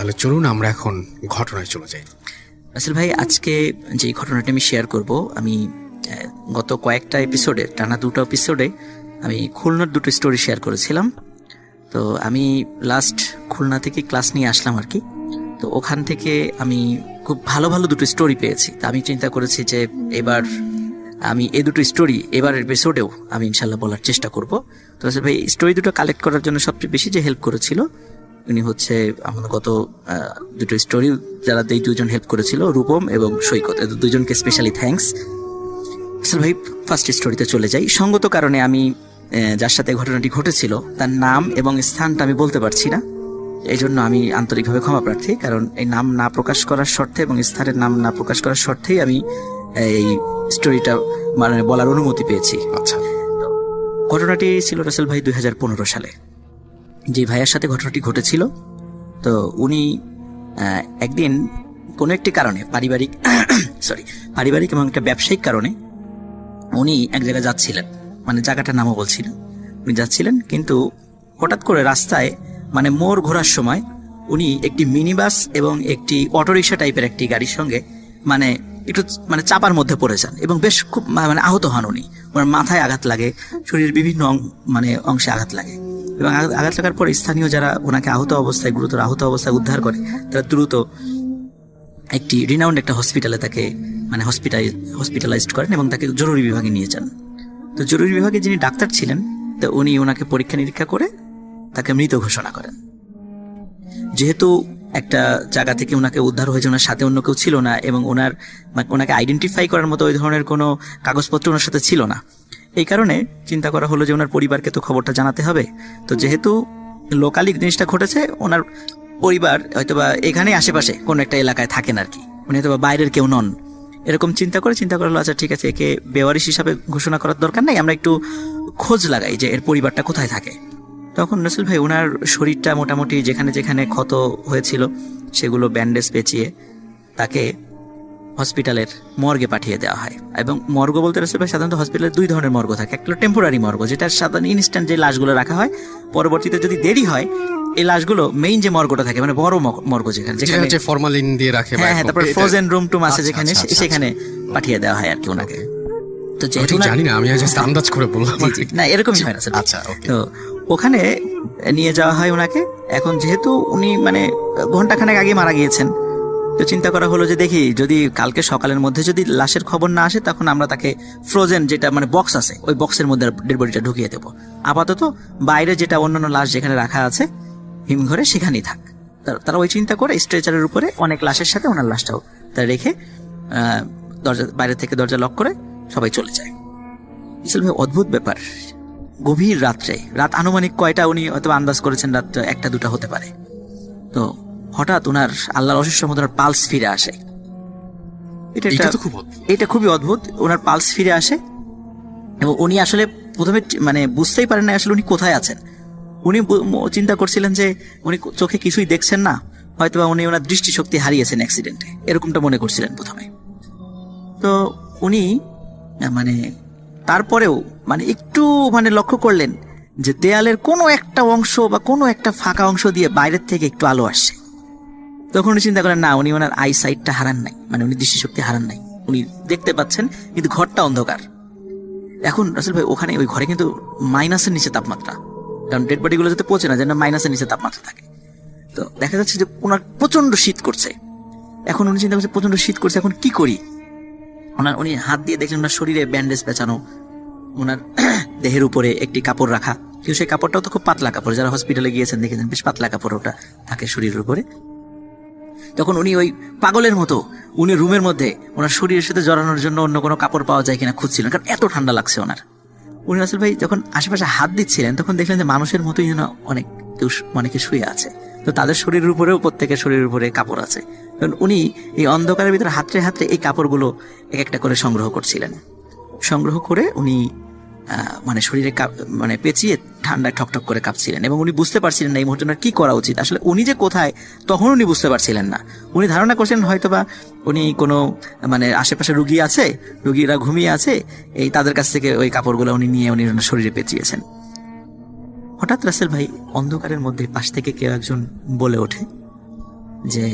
তাহলে চলুন আমরা এখন ঘটনায় চলে যাই। রাসেল ভাই, আজকে যে ঘটনাটা আমি শেয়ার করব, আমি গত কয়েকটা এপিসোডে, টানা 2টা এপিসোডে আমি খুলনার 2টো স্টোরি শেয়ার করেছিলাম। তো আমি লাস্ট খুলনা থেকে ক্লাস নিয়ে আসলাম আর কি। তো ওখান থেকে আমি খুব ভালো ভালো 2টো স্টোরি পেয়েছি। তা আমি চিন্তা করেছি যে এবার আমি এই 2টো স্টোরি এবার এপিসোডেও আমি ইনশাল্লাহ বলার চেষ্টা করব। তো রাসেল ভাই, স্টোরি 2টো কালেক্ট করার জন্য সবচেয়ে বেশি যে হেল্প করেছিল উনি হচ্ছে আমাদের গত 2টো স্টোরি যারা এই দুজন হেল্প করেছিল, রূপম এবং সৈকত, এদের দুজনকে স্পেশালি থ্যাঙ্কস। আসলে ভাই, ফার্স্ট স্টোরিতে চলে যাই। সঙ্গত কারণে আমি যার সাথে ঘটনাটি ঘটেছিল তার নাম এবং স্থানটা আমি বলতে পারছি না, এই জন্য আমি আন্তরিকভাবে ক্ষমা প্রার্থী। কারণ এই নাম না প্রকাশ করার শর্তে এবং স্থানের নাম না প্রকাশ করার শর্তেই আমি এই স্টোরিটা মানে বলার অনুমতি পেয়েছি। আচ্ছা, ঘটনাটি ছিল রাসেল ভাই 2015 সালে। যে ভাইয়ের সাথে ঘটনাটি ঘটেছিল, তো উনি একদিন কোনো একটি কারণে পারিবারিক এবং একটা ব্যবসায়িক কারণে উনি এক জায়গায় যাচ্ছিলেন, মানে জায়গাটার নামও বলছিল। উনি যাচ্ছিলেন, কিন্তু হঠাৎ করে রাস্তায় মানে মোড় ঘোরার সময় উনি একটি মিনি বাস এবং একটি অটোরিকশা টাইপের একটি গাড়ির সঙ্গে মানে একটু মানে চাপার মধ্যে পড়ে যান এবং বেশ খুব মানে আহত হন উনি। ওনার মাথায় আঘাত লাগে, শরীরের বিভিন্ন মানে অংশে আঘাত লাগে এবং আঘাত লাগার পর স্থানীয় যারা ওনাকে গুরুতর আহত অবস্থায় উদ্ধার করে, তারা দ্রুত একটি রিনাউন্ড একটা হসপিটালে তাকে মানে হসপিটালাইজড করেন এবং তাকে জরুরি বিভাগে নিয়ে যান। তো জরুরি বিভাগে যিনি ডাক্তার ছিলেন, তো উনি ওনাকে পরীক্ষা নিরীক্ষা করে তাকে মৃত ঘোষণা করেন। যেহেতু একটা জায়গা থেকে ওনাকে উদ্ধার হয়েছে, ওনার সাথে অন্য কেউ ছিল না এবং ওনাকে আইডেন্টিফাই করার মতো ওই ধরনের কোনো কাগজপত্র ওনার সাথে ছিল না। এই কারণে চিন্তা করা হলো যে ওনার পরিবারকে তো খবরটা জানাতে হবে। তো যেহেতু লোকালি জিনিসটা ঘটেছে, ওনার পরিবার হয়তোবা এখানেই আশেপাশে কোনো একটা এলাকায় থাকেন আর কি, উনি হয়তোবা বাইরের কেউ নন। এরকম চিন্তা করা হলো, আচ্ছা ঠিক আছে, একে বেওয়ারিশ হিসাবে ঘোষণা করার দরকার নেই, আমরা একটু খোঁজ লাগাই যে এর পরিবারটা কোথায় থাকে। তখন রাসেল ভাই ওনার শরীরটা মোটামুটি যেখানে যেখানে ক্ষত হয়েছিল সেগুলো ব্যান্ডেজ পেঁচিয়ে তাকে হসপিটালের মর্গে পাঠিয়ে দেওয়া হয়। এবং মর্গ বলতে রাসেল ভাই সাধারণত হসপিটালে 2 ধরনের মর্গ থাকে। একটা টেম্পোরারি মর্গ, যেটা সাধারণ ইনস্ট্যান্ট যে লাশগুলো রাখা হয়, পরবর্তীতে যদি দেরি হয় এই লাশগুলো মেইন যে মর্গটা থাকে মানে বড় মর্গ যেখানে ফরমালিন দিয়ে রাখে, হ্যাঁ, তারপর ফ্রোজেন রুম টুম আছে যেখানে, সেখানে পাঠিয়ে দেওয়া হয় আর কি ওনাকে। তো যেহেতু জানি না, আমি জাস্ট আন্দাজ করে বললাম, না এরকমই হয় রাসেল। আচ্ছা, তো ওখানে নিয়ে যাওয়া হয় ওনাকে। এখন যেহেতু উনি মানে ঘন্টাখানেক আগে মারা গিয়েছেন, তো চিন্তা করা হলো যে দেখি যদি কালকে সকালের মধ্যে যদি লাশের খবর না আসে, তখন আমরা তাকে ফ্রোজেন যেটা মানে বক্স আছে ওই বক্সের মধ্যে ডেড বডিটা ঢুকিয়ে দেবো। আপাতত বাইরে যেটা অন্যান্য লাশ যেখানে রাখা আছে হিমঘরে, সেখানেই থাক। তারা ওই চিন্তা করে স্ট্রেচারের উপরে অনেক লাশের সাথে ওনার লাশটাও তারা রেখে বাইরে থেকে দরজা লক করে সবাই চলে যায়। অদ্ভুত ব্যাপার, গভীর রাত আনুমানিক কয়টা উনি হয়তো আন্দাজ করেছেন, রাত 1টা-2টা হতে পারে। তো হঠাৎ ওনার আল্লাহর অশেষ রহমতে ওনার পালস ফিরে আসে। এটা খুবই অদ্ভুত। ওনার পালস ফিরে আসে এবং উনি আসলে প্রথমে মানে বুঝতেই পারেন না আসলে উনি কোথায় আছেন। উনি চিন্তা করছিলেন যে উনি চোখে কিছুই দেখছেন না, হয়তোবা উনি ওনার দৃষ্টিশক্তি হারিয়েছেন অ্যাক্সিডেন্টে, এরকমটা মনে করছিলেন প্রথমে। তো উনি মানে তারপরেও মানে একটু মানে লক্ষ্য করলেন যে দেয়ালের কোনো একটা অংশ বা কোনো একটা ফাঁকা অংশ দিয়ে বাইরের থেকে একটু আলো আসছে। তখন উনি চিন্তা করেন না, উনি ওনার আই সাইটটা হারান নাই, মানে উনি দৃষ্টিশক্তি হারান নাই, উনি দেখতে পাচ্ছেন, কিন্তু ঘরটা অন্ধকার। এখন রাসেল ভাই ওখানে ওই ঘরে কিন্তু মাইনাসের নিচে তাপমাত্রা, কারণ ডেড বডিগুলো যাতে পচে না, যেন মাইনাসের নিচে তাপমাত্রা থাকে। তো দেখা যাচ্ছে যে ওনার প্রচন্ড শীত করছে। এখন উনি চিন্তা করছে প্রচন্ড শীত করছে, এখন কি করি। উনি হাত দিয়ে দেখলেন ওনার শরীরে ব্যান্ডেজ পেঁচানো, ওনার দেহের উপরে একটি কাপড় রাখা, কিন্তু সেই কাপড়টাও তো খুব পাতলা কাপড়, যারা হসপিটালে গিয়েছেন দেখেছেন বেশ পাতলা কাপড় ওটা থাকে শরীরের উপরে। তখন উনি ওই পাগলের মতো উনি রুমের মধ্যে ওনার শরীরের সাথে জড়ানোর জন্য অন্য কোনো কাপড় পাওয়া যায় কিনা খুঁজছিলেন, কারণ এত ঠান্ডা লাগছে ওনার। উনি রাসেল ভাই যখন আশেপাশে হাত দিচ্ছিলেন, তখন দেখলেন যে মানুষের মতোই যেন অনেকে শুয়ে আছে। তো তাদের শরীরের উপরেও প্রত্যেকের শরীরের উপরে কাপড় আছে। কারণ উনি এই অন্ধকারের ভিতরে হাতড়ে হাতড়ে এই কাপড়গুলো এক একটা করে সংগ্রহ করছিলেন। সংগ্রহ করে উনি মানে শরীরে মানে পেঁচিয়ে ঠান্ডায় ঠকঠক করে কাঁপছিলেন এবং উনি বুঝতে পারছিলেন না এই মুহূর্তে কি করা উচিত। আসলে উনি যে কোথায় তখন উনি বুঝতে পারছিলেন না। উনি ধারণা করছিলেন হয়তোবা উনি কোনো মানে আশেপাশে রুগী আছে, রুগীরা ঘুমিয়ে আছে, এই তাদের কাছ থেকে ওই কাপড়গুলো উনি নিয়ে উনি শরীরে পেঁচিয়েছেন। হঠাৎ রাসেল ভাই অন্ধকারের মধ্যে পাশ থেকে কেউ একজন বলে ওঠে যে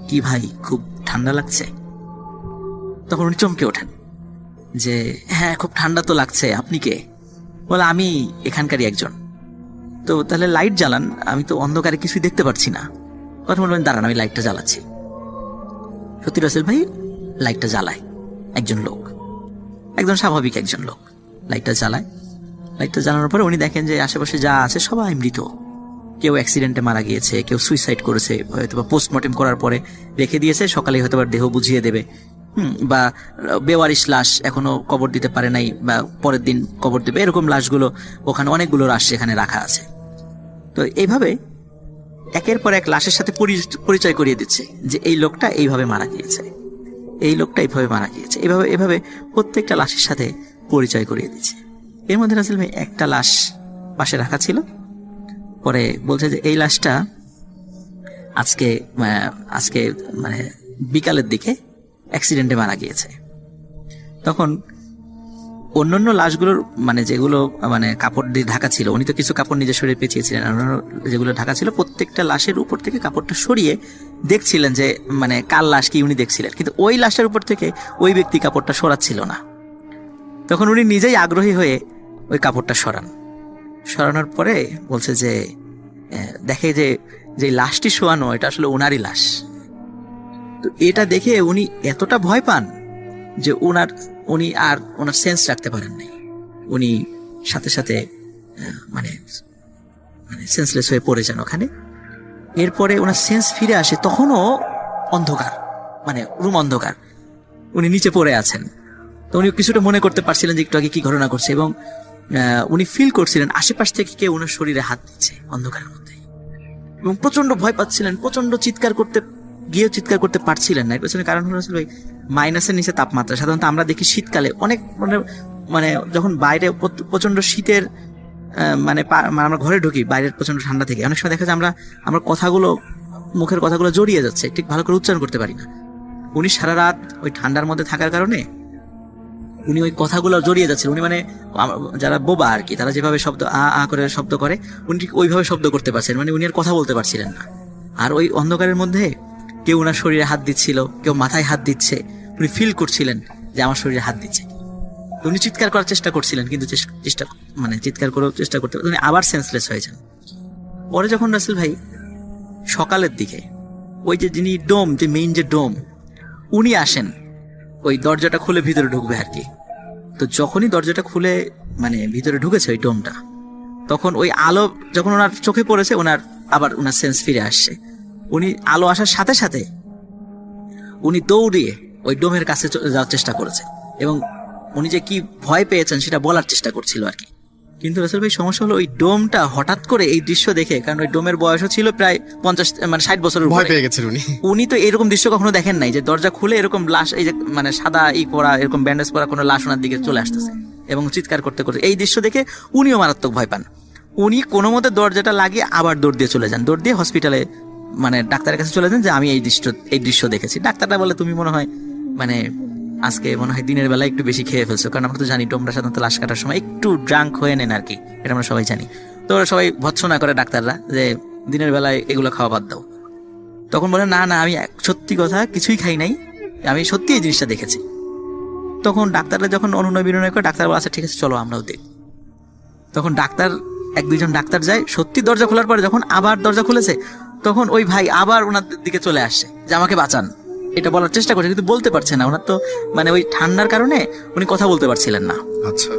কি ভাই খুব ঠান্ডা লাগছে? তখন উনি চমকে ওঠেন যে হ্যাঁ খুব ঠান্ডা তো লাগছে, আপনি কে? বলে আমি এখানকারই একজন। তো তাহলে লাইট জ্বালান, আমি তো অন্ধকারে কিছুই দেখতে পাচ্ছি না। কথা বলবেন দাঁড়ান আমি লাইটটা জ্বালাচ্ছি। সত্যি রাসেল ভাই লাইটটা জ্বালায় একজন লোক, একজন স্বাভাবিক একজন লোক লাইটটা জ্বালায়। লাইটটা জ্বালানোর পরে উনি দেখেন যে আশেপাশে যা আছে সবাই মৃত। কেউ অ্যাক্সিডেন্টে মারা গিয়েছে, কেউ সুইসাইড করেছে, হয়তো বা পোস্টমর্টেম করার পরে রেখে দিয়েছে, সকালে হয়তো বা দেহ বুঝিয়ে দেবে, বা বেওয়ারিশ লাশ এখনো কবর দিতে পারে নাই বা পরের দিন কবর দেবে, এরকম লাশগুলো ওখানে অনেকগুলো লাশ সেখানে রাখা আছে। তো এইভাবে একের পর এক লাশের সাথে পরিচয় করিয়ে দিচ্ছে যে এই লোকটা এইভাবে মারা গিয়েছে, এই লোকটা এইভাবে মারা গিয়েছে, এভাবে এভাবে প্রত্যেকটা লাশের সাথে পরিচয় করিয়ে দিচ্ছে। এর মধ্যে রাসেল ভাই একটা লাশ পাশে রাখা ছিল। পরে বলছে যে এই লাশটা আজকে আজকে মানে বিকালের দিকে অ্যাক্সিডেন্টে মারা গিয়েছে। তখন অন্যান্য লাশগুলোর মানে যেগুলো মানে কাপড় দিয়ে ঢাকা ছিল, উনি তো কিছু কাপড় নিজের শরীরে পেঁচিয়েছিলেন, অন্যান্য যেগুলো ঢাকা ছিল প্রত্যেকটা লাশের উপর থেকে কাপড়টা সরিয়ে দেখছিলেন যে মানে কার লাশ কি উনি দেখছিলেন, কিন্তু ওই লাশের উপর থেকে ওই ব্যক্তি কাপড়টা সরাচ্ছিল না। তখন উনি নিজেই আগ্রহী হয়ে ওই কাপড়টা সরানোর পরে বলছে যে দেখে যে যে লাশটি শোয়ানো এটা আসলে ওনারই লাশ। তো এটা দেখে উনি এতটা ভয় পান যে উনি আর ওনার সেন্স রাখতে পারেন নাই। উনি সাথে সাথে মানে মানে সেন্সলেস হয়ে পড়ে যান ওখানে। এরপরে ওনার সেন্স ফিরে আসে, তখনও অন্ধকার, মানে রুম অন্ধকার, উনি নিচে পড়ে আছেন। তো উনি কিছুটা মনে করতে পারছিলেন যে একটু আগে কি ঘটনা করছে, এবং উনি ফিল করছিলেন আশেপাশ থেকে কেউ ওনার শরীরে হাত দিচ্ছে অন্ধকারের মধ্যে, এবং প্রচন্ড ভয় পাচ্ছিলেন, প্রচন্ড চিৎকার করতে পারছিলেন না। এর পেছনে কারণ হলো ভাই মাইনাসের নিচে তাপমাত্রা। সাধারণত আমরা দেখি শীতকালে অনেক মানে যখন বাইরে প্রচন্ড শীতের মানে আমরা ঘরে ঢুকি বাইরের প্রচন্ড ঠান্ডা থেকে, অনেক সময় দেখা যায় আমরা কথাগুলো মুখের কথাগুলো জড়িয়ে যাচ্ছে, ঠিক ভালো করে উচ্চারণ করতে পারি না। উনি সারা রাত ওই ঠান্ডার মধ্যে থাকার কারণে উনি ওই কথাগুলো জড়িয়ে যাচ্ছেন। উনি মানে যারা বোবা আর কি, তারা যেভাবে শব্দ আ করে শব্দ করে উনি ঠিক ওইভাবে শব্দ করতে পারছেন, মানে উনি আর কথা বলতে পারছিলেন না। আর ওই অন্ধকারের মধ্যে কেউ ওনার শরীরে হাত দিচ্ছিল, কেউ মাথায় হাত দিচ্ছে, উনি ফিল করছিলেন যে আমার শরীরে হাত দিচ্ছে। উনি চিৎকার করার চেষ্টা করছিলেন, কিন্তু চিৎকার করার চেষ্টা করতে উনি আবার সেন্সলেস হয়ে যান। পরে যখন রাসেল ভাই সকালের দিকে ওই যে যিনি ডোম, যে মেইন যে ডোম, উনি আসেন ওই দরজাটা খুলে ভিতরে ঢুকবে আর কি। তো যখনই দরজাটা খুলে মানে ভিতরে ঢুকেছে ওই ডোমটা, তখন ওই আলো যখন ওনার চোখে পড়েছে, আবার ওনার সেন্স ফিরে আসছে। উনি আলো আসার সাথে সাথে উনি দৌড়িয়ে ওই ডোমের কাছে যাওয়ার চেষ্টা করেছে, এবং উনি যে কি ভয় পেয়েছেন সেটা বলার চেষ্টা করছিল আর কি। কিন্তু রাসেল ভাই সমস্যা হলো ওই ডোমটা হঠাৎ করে এই দৃশ্য দেখে, কারণ ওই ডোমের বয়সও ছিল প্রায় 60 বছরের, ভয় পেয়ে গেছেন উনি তো এরকম দৃশ্য কখনো দেখেন নাই যে দরজা খুলে এরকম লাশ, এই যে মানে সাদা পরা এরকম ব্যান্ডেজ পরা কোনো লাশ ওনার দিকে চলে আসতেছে এবং চিৎকার করতে করতে। এই দৃশ্য দেখে উনিও মারাত্মক ভয় পান। উনি কোনো মতে দরজাটা লাগিয়ে আবার দৌড় দিয়ে চলে যান, দৌড় দিয়ে হসপিটালে মানে ডাক্তারের কাছে চলে যান যে আমি এই দৃশ্য দেখেছি। ডাক্তাররা বলে তুমি মনে হয় মানে আজকে মনে হয় দিনের বেলা একটু বেশি খেয়ে ফেলছো, কারণ আমরা তো জানি তোমরা সাধারণত লাশ কাটার সময় একটু ড্রাঙ্ক হয়ে নেন আর কি, এটা আমরা সবাই জানি। তো ওরা সবাই ভৎসনা করে ডাক্তাররা যে দিনের বেলায় এগুলো খাওয়া বাদ দাও। তখন বলে না না আমি সত্যি কথা কিছুই খাই নাই, আমি সত্যি এই জিনিসটা দেখেছি। তখন ডাক্তাররা যখন অনুনয় বিনয় করে, ডাক্তার বলে আচ্ছা ঠিক আছে চলো আমরাও দেখ। তখন এক দুইজন ডাক্তার যায়, সত্যি দরজা খোলার পরে যখন আবার দরজা খুলেছে, তখন ওই ভাই আবার ওনার দিকে চলে আসছে যে আমাকে বাঁচান, এটা বলার চেষ্টা করছে কিন্তু বলতে পারছে না। ওনার তো মানে ওই ঠান্ডার কারণে উনি কথা বলতে পারছিলেন না। আচ্ছা,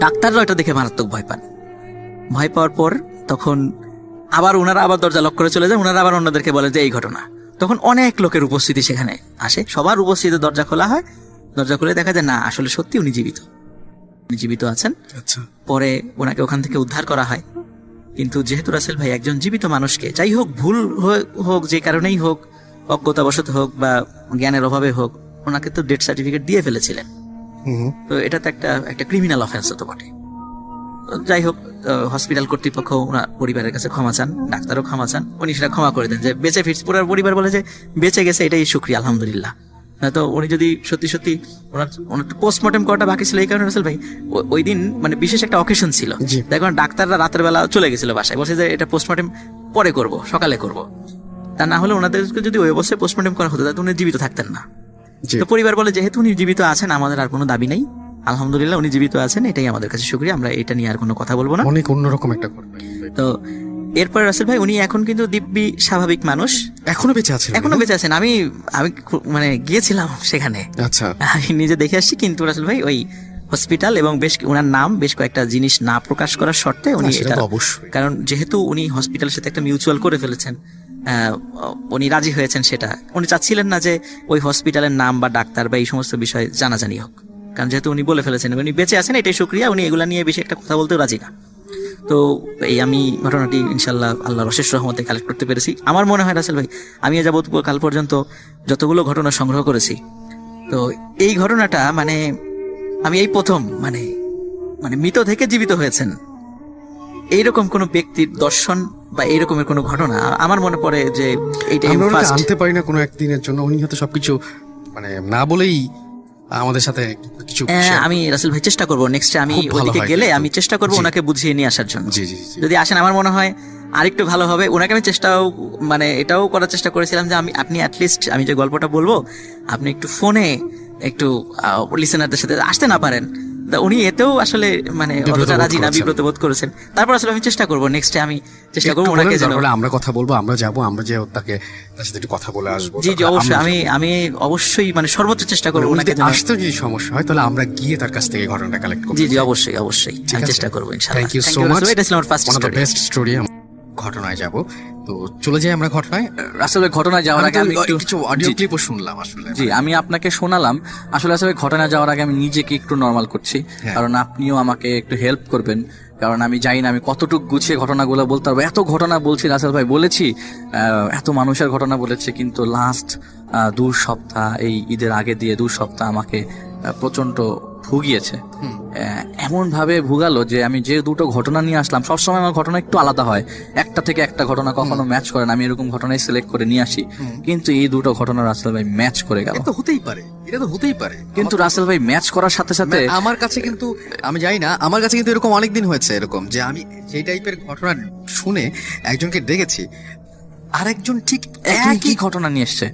ডাক্তাররা এটা দেখে মারাত্মক ভয় পান। ভয় পাওয়ার পর তখন ওনারা আবার দরজা লক করে চলে যান। ওনারা আবার অন্যদেরকে বলে যে এই ঘটনা। তখন অনেক লোকের উপস্থিতি সেখানে আসে, সবার উপস্থিতিতে দরজা খোলা হয়। দরজা খুলে দেখা যায় না আসলে সত্যি উনি জীবিত আছেন। আচ্ছা, পরে ওনাকে ওখান থেকে উদ্ধার করা হয়। কিন্তু যেহেতু রাসেল ভাই একজন জীবিত মানুষকে, যাই হোক ভুল হোক যে কারণেই হোক, অজ্ঞতাবশত হোক বা জ্ঞানের অভাবে হোক, ওনাকে তো ডেথ সার্টিফিকেট দিয়ে ফেলেছিলেন। তো এটা তো একটা ক্রিমিনাল অফেন্স তো বটে। যাই হোক হসপিটাল কর্তৃপক্ষ ওনার পরিবারের কাছে ক্ষমা চান, ডাক্তারও ক্ষমা চান, উনি সেটা ক্ষমা করে দেন যে বেঁচে ফিরছে। পুরো পরিবার বলে যে বেঁচে গেছে, এটাই শুকরিয়া আলহামদুলিল্লাহ। তো উনি যদি সত্যি ওনার পোস্টমর্টেম করাটা বাকি ছিল, এই কারণে রাসেল ভাই ওই দিন মানে বিশেষ একটা অকেশন ছিল। দেখুন ডাক্তাররা রাতের বেলা চলে গেছিল বাসায়, বলছে যে এটা পোস্টমর্টেম পরে করব, সকালে করব। তা না হলে ওনাদেরকে যদি ওই অবস্থায় পোস্টমর্টম করা হতো তাহলে উনি জীবিত থাকতেন না। জি। তো পরিবার বলে যেহেতু উনি জীবিত আছেন আমাদের আর কোনো দাবি নেই, আলহামদুলিল্লাহ উনি জীবিত আছেন, এটাই আমাদের কাছে শুকরিয়া, আমরা এটা নিয়ে আর কোনো কথা বলবো না। অনেক অন্যরকম একটা ঘটনা। তো এরপর রাসেল ভাই উনি এখন কিন্তু দিব্যি স্বাভাবিক মানুষ, এখনো বেঁচে আছেন? এখনো বেঁচে আছেন। আমি আমি মানে গিয়েছিলাম সেখানে, আচ্ছা। আমি নিজে দেখে আসছি। কিন্তু রাসেল ভাই ওই হসপিটাল এবং বেশ ওনার নাম বেশ কয়েকটা জিনিস না প্রকাশ করার শর্তে উনি না, সেটা এটা, তো অবশ্যই। কারণ যেহেতু উনি হসপিটালের সাথে একটা মিউচুয়াল করে ফেলেছেন, উনি রাজি হয়েছেন সেটা, উনি চাচ্ছিলেন না যে ওই হসপিটালের নাম বা ডাক্তার বা এই সমস্ত বিষয় জানাজানি হোক, কারণ যেহেতু উনি বলে ফেলেছেন উনি বেঁচে আছেন, এটাই শুকরিয়া, উনি এগুলা নিয়ে বেশি একটা কথা বলতেও রাজি না। তো এই আমি ঘটনাটি ইনশাল্লাহ আল্লাহর অশেষ রহমতে কালেক্ট করতে পেরেছি। আমার মনে হয় রাসেল ভাই আমি এ যাবৎ কাল পর্যন্ত যতগুলো ঘটনা সংগ্রহ করেছি, তো এই ঘটনাটা মানে আমি এই প্রথম মানে মানে মৃত থেকে জীবিত হয়েছেন এইরকম কোন ব্যক্তির দর্শন বা এইরকমের কোনো ঘটনা আমার মনে পড়ে যে এইটাই আমরা ওনাকে ফার্স্ট। আনতে পারি না কোনো একদিনের জন্য, উনি হয়তো সবকিছু মানে না বলেই আমাদের সাথে কিছু আমি রাসেল ভাই চেষ্টা করবো নেক্সটে আমি খুব ভালো ওইদিকে হয় গেলে কিন্তু। আমি চেষ্টা করবো জি। ওনাকে বুঝিয়ে নিয়ে আসার জন্য। জি জি জি। যদি আসেন আমার মনে হয় আরেকটু ভালো হবে। ওনাকে আমি চেষ্টাও মানে এটাও করার চেষ্টা করেছিলাম যে আপনি অ্যাটলিস্ট আমি যে গল্পটা বলবো আপনি একটু ফোনে একটু লিসেনারদের সাথে আসতে না পারেন, তা উনি এতেও আসলে মানে বিব্রত অতটা বোধ রাজি না, করেছেন। বিব্রত বোধ করেছেন। তারপর আসলে আমি চেষ্টা করবো নেক্সটে, আমি চেষ্টা একটু করবো বলেন, ওনাকে যেন। তারপরে আমরা কথা বলবো, আমরা যাবো, আমরা যে তার সাথে একটু কথা বলে আসবো। জি জি তারপরে অবশ্যই, আমরা আমি যাবো। আমি অবশ্যই মানে সর্বোচ্চ চেষ্টা করবো উনি ওনাকে যদি যেন। আসতে যদি সমস্যা হয় তাহলে আমরা গিয়ে তার কাছ থেকে ঘটনাটা কালেক্ট করবো। জি জি অবশ্যই অবশ্যই ঠিক আমি আছে? চেষ্টা করবো ইনশাআল্লাহ। Thank you Thank so you, much. Rasel ভাই, এটা ছিল আমার first one of the story. Best story. ঘটনায় যাব, তো চলে যাই আমরা ঘটনায়। আসলে ঘটনায় যাওয়ার আগে আমি একটু কিছু অডিও জি, ক্লিপও শুনলাম আসলে। জি আমি আপনাকে শোনালাম। আসলে ঘটনা যাওয়ার আগে আমি নিজেকে একটু নর্মাল করছি, হ্যাঁ। কারণ আপনিও আমাকে একটু হেল্প করবেন, কারণ আমি জানি না আমি কতটুকু গুছিয়ে ঘটনাগুলো বলতে পারবো। এত ঘটনা বলছি রাসেল ভাই, বলেছি এত মানুষের ঘটনা বলেছি, কিন্তু লাস্ট 2 সপ্তাহ এই ঈদের আগে দিয়ে 2 সপ্তাহ আমাকে প্রচন্ড ভুগিয়েছে। এমন ভাবে ভুগালো যে আমি যে দুটো ঘটনা নিয়ে আসলাম, সবসময় আমার ঘটনা একটু আলাদা হয়, একটা থেকে একটা ঘটনা কখনো ম্যাচ করে না, আমি এরকম ঘটনাই সিলেক্ট করে নিয়ে আসি, কিন্তু এই দুটো ঘটনা রাসেল ভাই ম্যাচ করে গেল। এটা তো হতেই পারে, এটা তো হতেই পারে। কিন্তু রাসেল ভাই ম্যাচ করার সাথে সাথে আমার কাছে কিন্তু আমি জানি না, আমার কাছে কিন্তু এরকম অনেকদিন হয়েছে এরকম যে আমি সেই টাইপের ঘটনা শুনে একজনকে দেখেছি, আরেকজন ঠিক একই ঘটনা নিয়ে এসছে,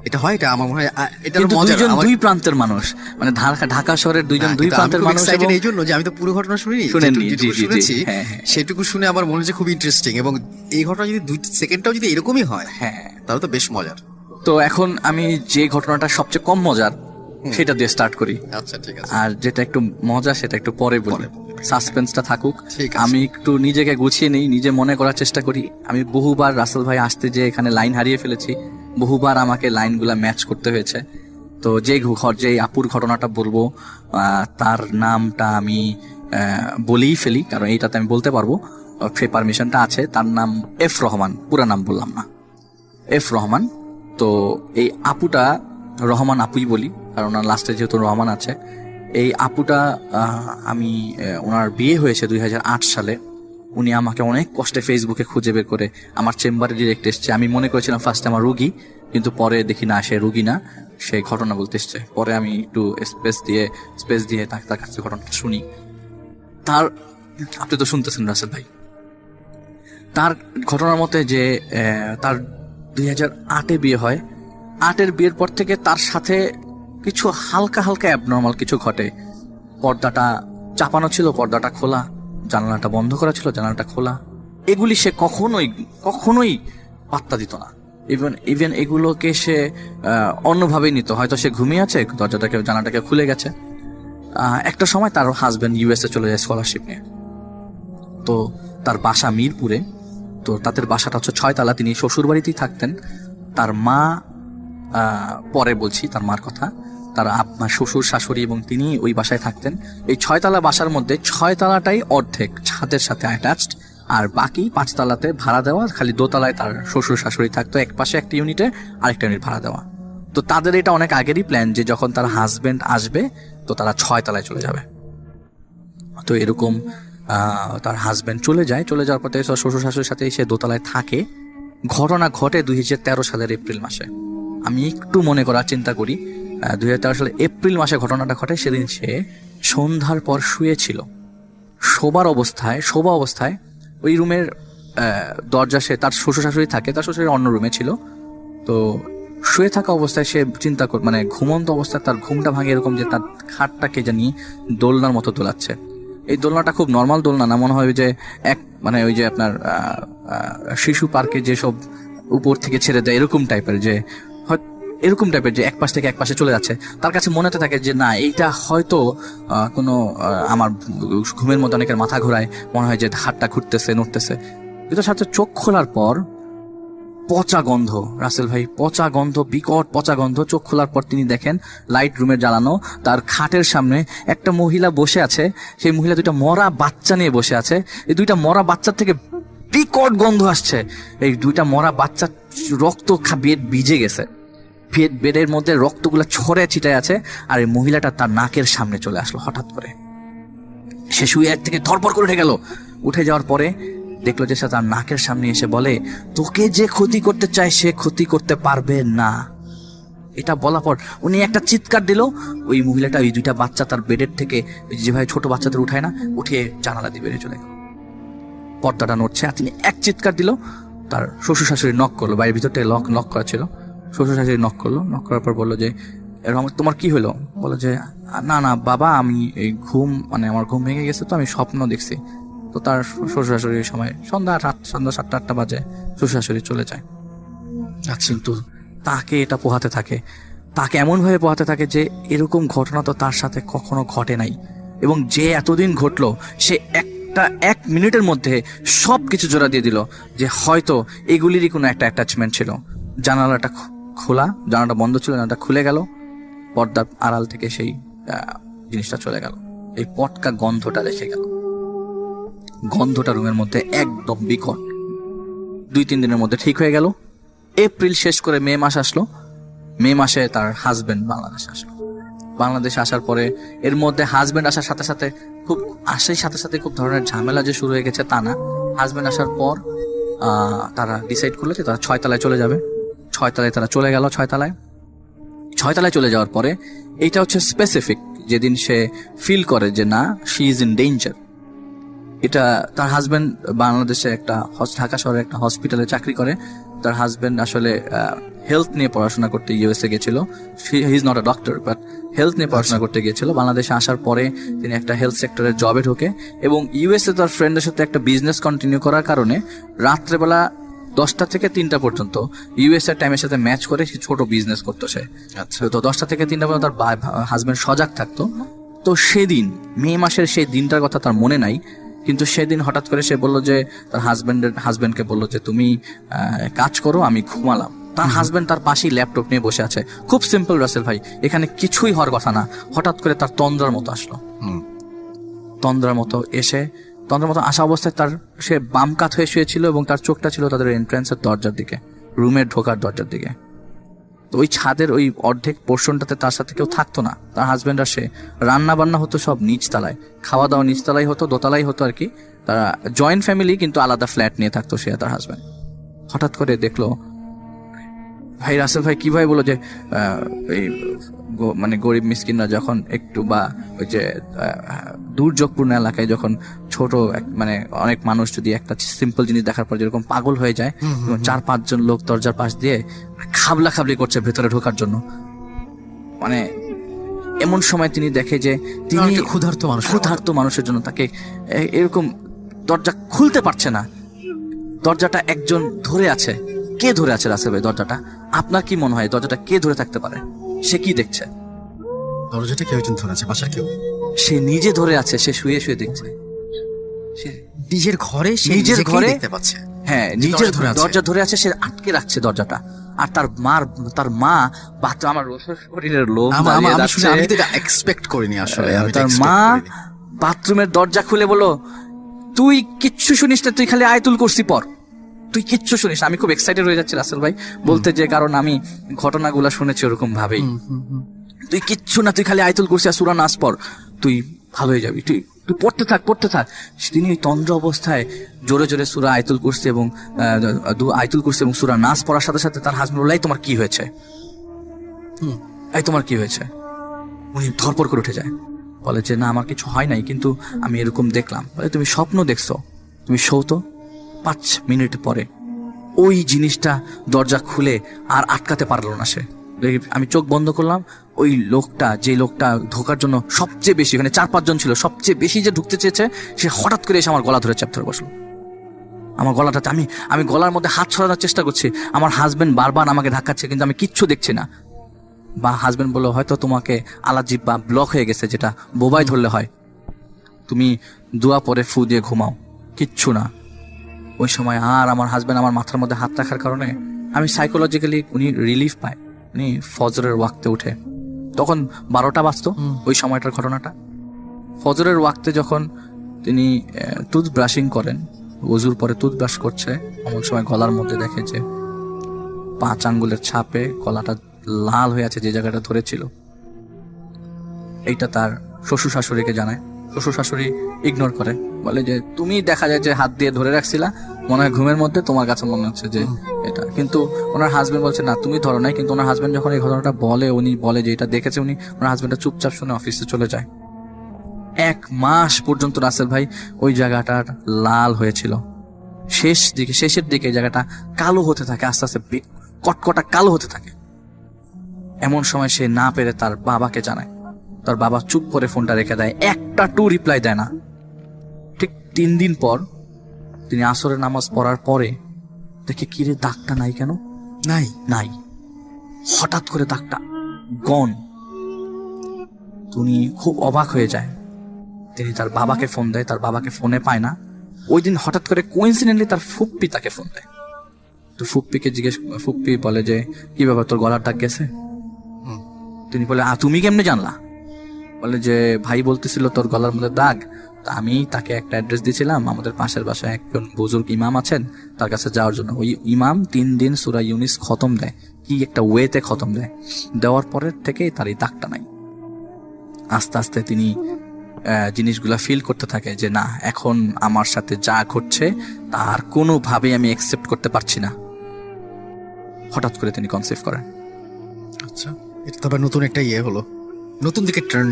এটা হয়, এটা আমার মনে হয় এটা কিন্তু মজা। দুইজন দুই প্রান্তের মানুষ, মানে ঢাকা শহরের দুইজন দুই প্রান্তের মানুষ। এবং এই জন্য যে আমি তো পুরো ঘটনা শুনিনি, শুনেননি, যেটুকু জি, জি, জি, শুনেছি হ্যাঁ, হ্যাঁ। সেটুকু শুনে আমার মনে হচ্ছে খুব ইন্টারেস্টিং, এবং এই ঘটনা যদি 2 সেকেন্ডটাও যদি এরকমই হয় হ্যাঁ, তাহলে তো বেশ মজার। তো এখন আমি যে ঘটনাটা সবচেয়ে কম মজার সেটা দিয়ে স্টার্ট করি, আচ্ছা ঠিক আছে। আর যেটা একটু মজা সেটা একটু পরে বলি, সাসপেন্সটা থাকুক। ঠিক আছে। আমি একটু নিজেকে গুছিয়ে নেই, নিজে মনে করার চেষ্টা করি। আমি বহুবার রাসেল ভাই আসতে যে এখানে লাইন হারিয়ে ফেলেছি, বহুবার আমাকে লাইনগুলা ম্যাচ করতে হয়েছে। তো যে আপুর ঘটনাটা বলবো তার নামটা আমি বলেই ফেলি, কারণ এইটাতে আমি বলতে পারবো, সে পারমিশনটা আছে। তার নাম এফ রহমান, পুরা নাম বললাম না, এফ রহমান। তো এই আপুটা রহমান আপুই বলি, কারণ ওনার লাস্টে যেহেতু রহমান আছে। এই আপুটা আমি ওনার বিয়ে হয়েছে 2008 সালে। উনি আমাকে অনেক কষ্টে ফেসবুকে খুঁজে বের করে আমার চেম্বারে ডিরেক্ট এসছে। আমি মনে করেছিলাম ফার্স্টে আমার রুগী, কিন্তু পরে দেখি না, সে রুগী না, সে ঘটনা বলতে এসছে। পরে আমি একটু স্পেস দিয়ে তার কাছে ঘটনাটা শুনি। আপনি তো শুনতেছেন রাসেল ভাই, তার ঘটনার মতে যে তার 2008-এ বিয়ে হয়। 8-এর বিয়ের পর থেকে তার সাথে কিছু হালকা অ্যাবনর্মাল কিছু ঘটে। পর্দাটা চাপানো ছিল, পর্দাটা খোলা, জানালাটা বন্ধ করা ছিল, জানালাটা খোলা। এগুলি সে কখনোই পাত্তা দিত না। ইভেন এগুলোকে সে অন্যভাবেই নিত। হয়তো সে ঘুমিয়ে আছে, জানালাটাকে খুলে গেছে। একটা সময় তার হাজবেন্ড ইউএসএ চলে যায় স্কলারশিপ নিয়ে। তো তার বাসা মিরপুরে। তো তাদের বাসাটা হচ্ছে 6 তলা, তিনি শ্বশুর বাড়িতেই থাকতেন। তার মা, পরে বলছি তার মার কথা, তার শ্বশুর শাশুড়ি এবং তিনি ওই বাসায় থাকতেন। এই 6 তলা বাসার মধ্যে 6 তলাটাই অর্ধেক ছাদের সাথে অ্যাটাচড, আর বাকি 5 তলাতে ভাড়া দেওয়া। খালি দোতলায় তার শ্বশুর শাশুড়ি থাকতো, এক পাশে একটা ইউনিটে, আরেকটা ইউনিট ভাড়া দেওয়া। তো তাদের এটা অনেক আগেরই প্ল্যান যে যখন তার হাজবেন্ড আসবে তো তারা 6 তলায় চলে যাবে। তো এরকম তার হাজবেন্ড চলে যাওয়ার পর শ্বশুর শাশুড়ির সাথে সে দোতলায় থাকে। ঘটনা ঘটে 2013 সালের এপ্রিল মাসে। আমি একটু মনে করার চিন্তা করি, 2013 সালের এপ্রিল মাসে ঘটনাটা ঘটে। সেদিন সে সন্ধ্যার পর শুয়েছিল, শোয়া অবস্থায় ওই রুমের দরজা, সে তার শ্বশুর শাশুড়ি থাকে, তার শ্বশুরের অন্য রুমে ছিল। তো শুয়ে থাকা অবস্থায় সে চিন্তা মানে ঘুমন্ত অবস্থায় তার ঘুমটা ভাঙে এরকম যে তার খাটটাকে জানি দোলনার মতো দোলাচ্ছে। এই দোলনাটা খুব নর্মাল দোলনা না, মনে হয় যে মানে ওই যে আপনার শিশু পার্কে যেসব উপর থেকে ছেড়ে দেয় এরকম টাইপের, যে এরকম টাইপের যে এক পাশ থেকে এক পাশে চলে যাচ্ছে। তার কাছে মনে হতে থাকে যে না, এইটা হয়তো কোনো আমার ঘুমের মধ্যে অনেকের মাথা ঘোরায়, মনে হয় যে হাতটা ঘুরতেছে নড়তেছে। কিন্তু সাথে চোখ খোলার পর পচা গন্ধ, রাসেল ভাই, পচা গন্ধ, বিকট পচা গন্ধ। চোখ খোলার পর তিনি দেখেন লাইট রুমের জ্বালানো, তার খাটের সামনে একটা মহিলা বসে আছে। সেই মহিলা দুইটা মরা বাচ্চা নিয়ে বসে আছে। এই দুইটা মরা বাচ্চার থেকে বিকট গন্ধ আসছে। এই দুইটা মরা বাচ্চার রক্ত বেড ভিজে গেছে, বেডের মধ্যে রক্তগুলো ছড়ে ছিটায় আছে। আর এই মহিলাটা তার নাকের সামনে চলে আসলো হঠাৎ করে। সে শুয়ে এক থেকে ধরপড় করে উঠে গেল। উঠে যাওয়ার পরে দেখলো যে সে তার নাকের সামনে এসে বলে, তোকে যে ক্ষতি করতে চায় সে ক্ষতি করতে পারবে না। এটা বলার পর উনি একটা চিৎকার দিল। ওই মহিলাটা ওই দুইটা বাচ্চা তার বেডের থেকে, যেভাবে ছোট বাচ্চাদের উঠায় না, উঠিয়ে জানালা দিয়ে বেরিয়ে চলে গেল। পর্দাটা নড়ছে আর তিনি এক চিৎকার দিল। তার শ্বশুর শাশুড়ি নক করলো, বাড়ির ভিতর থেকে লক করা ছিল। শ্বশুর শাশুড়ি নক করলো, নক করার পর বললো যে এরকম তোমার কি হলো? বললো যে না না বাবা, আমি এই মানে আমার ঘুম ভেঙে গেছে, তো আমি স্বপ্ন দেখছি। তো তার শ্বশুর শাশুড়ির সময় সন্ধ্যা 7-8টা বাজে শ্বশুর শাশুড়ি চলে যায়। কিন্তু তাকে এটা পোহাতে থাকে, তাকে এমনভাবে পোহাতে থাকে যে এরকম ঘটনা তো তার সাথে কখনো ঘটে নাই। এবং যে এতদিন ঘটলো, সে এক মিনিটের মধ্যে সব কিছু জোড়া দিয়ে দিল যে হয়তো এগুলিরই কোনো একটা অ্যাটাচমেন্ট ছিল। জানালাটা খোলা, জানালাটা বন্ধ ছিল, জানালাটা খুলে গেল, পর্দার আড়াল থেকে সেই জিনিসটা চলে গেল। এই পটকা গন্ধটা রেখে গেল। গন্ধটা রুমের মধ্যে একদম বিকট। 2-3 দিনের মধ্যে ঠিক হয়ে গেল। এপ্রিল শেষ করে মে মাস আসলো। মে মাসে তার হাজবেন্ড বাংলাদেশে আসলো। বাংলাদেশে আসার পরে এর মধ্যে হাজবেন্ড আসার সাথে সাথে খুব ধরনের ঝামেলা যে শুরু হয়ে গেছে তা না। হাজবেন্ড আসার পর তারা ডিসাইড করলো যে তারা 6 তলায় চলে যাবে। 6 তলায় তারা চলে গেল। 6 তলায় চলে যাওয়ার পরে এইটা হচ্ছে স্পেসিফিক, যেদিন সে ফিল করে যে না, শি ইজ ইন ডেঞ্জার। এটা তার হাজবেন্ড বাংলাদেশে ঢাকা শহরে একটা হসপিটালে চাকরি করে। তার হাজবেন্ড আসলে হেলথ নিয়ে পড়াশোনা করতে ইউএসএ গেছিল। He is not a doctor, but health নিয়ে পড়াশোনা করতে গিয়েছিল। বাংলাদেশে আসার পরে তিনি একটা হেলথ সেক্টরের জবে ঢোকে এবং ইউএসএ তার ফ্রেন্ডের সাথে একটা বিজনেস কন্টিনিউ করার কারণে রাত্রেবেলা 10টা থেকে 3টা পর্যন্ত ইউএসএ টাইমের সাথে ম্যাচ করে সে ছোট বিজনেস করতো সে। আচ্ছা, তো 10টা থেকে 3টা পর্যন্ত তার হাজবেন্ড সজাগ থাকতো। তো সেদিন মে মাসের সেই দিনটার কথা তার মনে নাই, কিন্তু সেদিন হঠাৎ করে সে বললো যে তার হাজবেন্ডকে বললো যে তুমি কাজ করো, আমি ঘুমালাম। তার হাজবেন্ড তার পাশেই ল্যাপটপ নিয়ে বসে আছে। খুব সিম্পল রাসেল ভাই, এখানে কিছুই হওয়ার কথা না। হঠাৎ করে তার তন্দ্রার মতো আসলো। তন্দ্রার মতো আসা অবস্থায় সে বাম কাত হয়ে শুয়েছিল এবং তার চোখটা ছিল তাদের এন্ট্রান্সের দরজার দিকে, রুমের ঢোকার দরজার দিকে। তো ওই ছাদের ওই অর্ধেক পোর্শনটাতে তার সাথে কেউ থাকতো না। তার হাজবেন্ড আর সে, রান্না বান্না হতো সব নিচতলায়, খাওয়া দাওয়া নিচতলায় হতো, দোতলাই হতো আর কি। তারা জয়েন্ট ফ্যামিলি, কিন্তু আলাদা ফ্ল্যাট নিয়ে থাকতো সে আর তার হাজবেন্ড। হঠাৎ করে দেখলো, ভাই রাসেল ভাই কিভাবে বলো যে এই মানে গরিব মিসকিনরা যখন একটু, বা ওই যে দুর্যোগপূর্ণ এলাকায় যখন ছোট মানে অনেক মানুষ যদি একটা সিম্পল জিনিস দেখার পর যেরকম পাগল হয়ে যায়, 4-5 জন লোক দরজার পাশ দিয়ে খাবলি করছে ভেতরে ঢোকার জন্য। মানে এমন সময় তিনি দেখে যে তিনি ক্ষুধার্ত মানুষের জন্য তাকে এরকম দরজা খুলতে পারছে না। দরজাটা একজন ধরে আছে। কে ধরে আছে রাসেল ভাই দরজাটা? আপনার কি মনে হয় দরজাটা কে ধরে থাকতে পারে? সে কি দেখছে? দরজাটা কেউ একজন ধরে আছে, বাসার কেউ। সে নিজে ধরে আছে, সে শুয়ে দেখছে। সে নিজের ঘরে দেখতে পাচ্ছে। হ্যাঁ, নিজের দরজা ধরে আছে, সে আটকে রাখছে দরজাটা। আর তার মা আমার শরীরের লোম দাঁড়িয়ে যাচ্ছে। আমি তো এটা এক্সপেক্ট করিনি আসলে। তার মা বাথরুমের দরজা খুলে বলল, তুই কিচ্ছু শুনিস না, তুই খালি আয়াতুল কুরসি পড়, তুই কিচ্ছু শুনিস। আমি খুব এক্সাইটেড হয়ে যাচ্ছি রাসেল ভাই বলতে, যে কারণ আমি ঘটনাগুলো শুনেছি ওরকম ভাবেই। তুই কিচ্ছু না, তুই খালি আয়াতুল কুরসি আর সূরা নাস পড়, তুই ভালো হয়ে যাবি, তুই পড়তে থাক। তিনি ওই তন্দ্র অবস্থায় জোরে জোরে সূরা আয়াতুল কুরসি এবং সূরা নাস পড়ার সাথে সাথে তার হাজবেন্ড বলল, তোমার কি হয়েছে? তোমার কি হয়েছে? উনি ধরপড় করে উঠে যায়, বলে যে না আমার কিছু হয় নাই, কিন্তু আমি এরকম দেখলাম। বলে তুমি স্বপ্ন দেখছো, তুমি শোও তো। 5 মিনিট পরে ওই জিনিসটা দরজা খুলে আর আটকাতে পারলো না সে। আমি চোখ বন্ধ করলাম, ওই লোকটা, যে লোকটা ঢোকার জন্য সবচেয়ে বেশি, ওখানে 4-5 জন ছিল, সবচেয়ে বেশি যে ঢুকতে চেয়েছে, সে হঠাৎ করে এসে আমার গলা ধরে চেপে ধরে বসলো। আমার গলাটাতে আমি গলার মধ্যে হাত ছড়ানোর চেষ্টা করছি, আমার হাজবেন্ড বারবার আমাকে ধাক্কাচ্ছে, কিন্তু আমি কিচ্ছু দেখছি না। বা হাজবেন্ড বললো, হয়তো তোমাকে আলাজিব বা ব্লক হয়ে গেছে, যেটা বোবাই ধরলে হয়, তুমি দোয়া পরে ফু দিয়ে ঘুমাও, কিচ্ছু না। ওই সময় আর আমার হাজবেন্ড আমার মাথার মধ্যে হাত রাখার কারণে আমি সাইকোলজিক্যালি, উনি রিলিফ পায়। উনি ফজরের ওয়াক্তে উঠে, তখন 12টা বাজতো ওই সময়টার ঘটনাটা। ফজরের ওয়াক্তে যখন তিনি টুথ ব্রাশিং করেন, ওজুর পরে টুথ ব্রাশ করছে, এমন সময় গলার মধ্যে দেখে যে 5 আঙ্গুলের ছাপে গলাটা লাল হয়ে আছে, যে জায়গাটা ধরেছিল। এইটা তার শ্বশুর শাশুড়িকে জানায়। শ্বশুর শাশুড়ি ইগনোর করে, বলে যে তুমি দেখা যায় যে হাত দিয়ে ধরে রাখছিলা, মনে হয় ঘুমের মধ্যে, তোমার কাছে মনে হচ্ছে যে এটা। কিন্তু ওনার হাজবেন্ড বলছে না, তুমি ধরো নাই। কিন্তু ওনার হাজবেন্ড যখন এই ঘটনাটা বলে, উনি বলে যে এটা দেখেছে উনি, ওনার হাজবেন্ডটা চুপচাপ শুনে অফিসে চলে যায়। 1 মাস পর্যন্ত রাসেল ভাই ওই জায়গাটার লাল হয়েছিল। শেষের দিকে এই জায়গাটা কালো হতে থাকে, আস্তে আস্তে কটকটা কালো হতে থাকে। এমন সময় সে না পেরে তার বাবাকে জানায়। তার বাবা চুপ করে ফোনটা রেখে দেয়, একটা টু রিপ্লাই দেয় না। ঠিক 3 দিন পর তিনি আসরের নামাজ পড়ার পরে দেখে, কিরে দাগটা নাই কেন? নাই, হঠাৎ করে দাগটা গন। তিনি খুব অবাক হয়ে যায়। তিনি তার বাবাকে ফোন দেয়, তার বাবাকে ফোনে পায় না। ওই দিন হঠাৎ করে কোইন্সিডেন্টলি তার ফুপ্পি তাকে ফোন দেয়। তো ফুপ্পি বলে যে, কি ব্যাপার, তোর গলার দাগ গেছে? তিনি বলে, তুমি কেমনে জানলা? বলে যে, ভাই বলতেছিল তোর গলার মধ্যে দাগ। তা আমি তাকে একটা অ্যাড্রেস দিয়েছিলাম, আমাদের পাশের বাসায় একজন বুজুর্গ ইমাম আছেন, তার কাছে যাওয়ার জন্য। ওই ইমাম 3 দিন সূরা ইউনিস খতম দেয়, কি একটা ওয়েতে খতম দেয়। দেওয়ার পরের থেকেই তার এই দাগটা নাই। আস্তে আস্তে তিনি জিনিসগুলা ফিল করতে থাকে যে না, এখন আমার সাথে যা ঘটছে তার কোনোভাবেই আমি অ্যাকসেপ্ট করতে পারছি না। হঠাৎ করে তিনি কনসিভ করেন। আচ্ছা, এটা তো আবার নতুন একটা হলো, নতুন দিকে টার্ন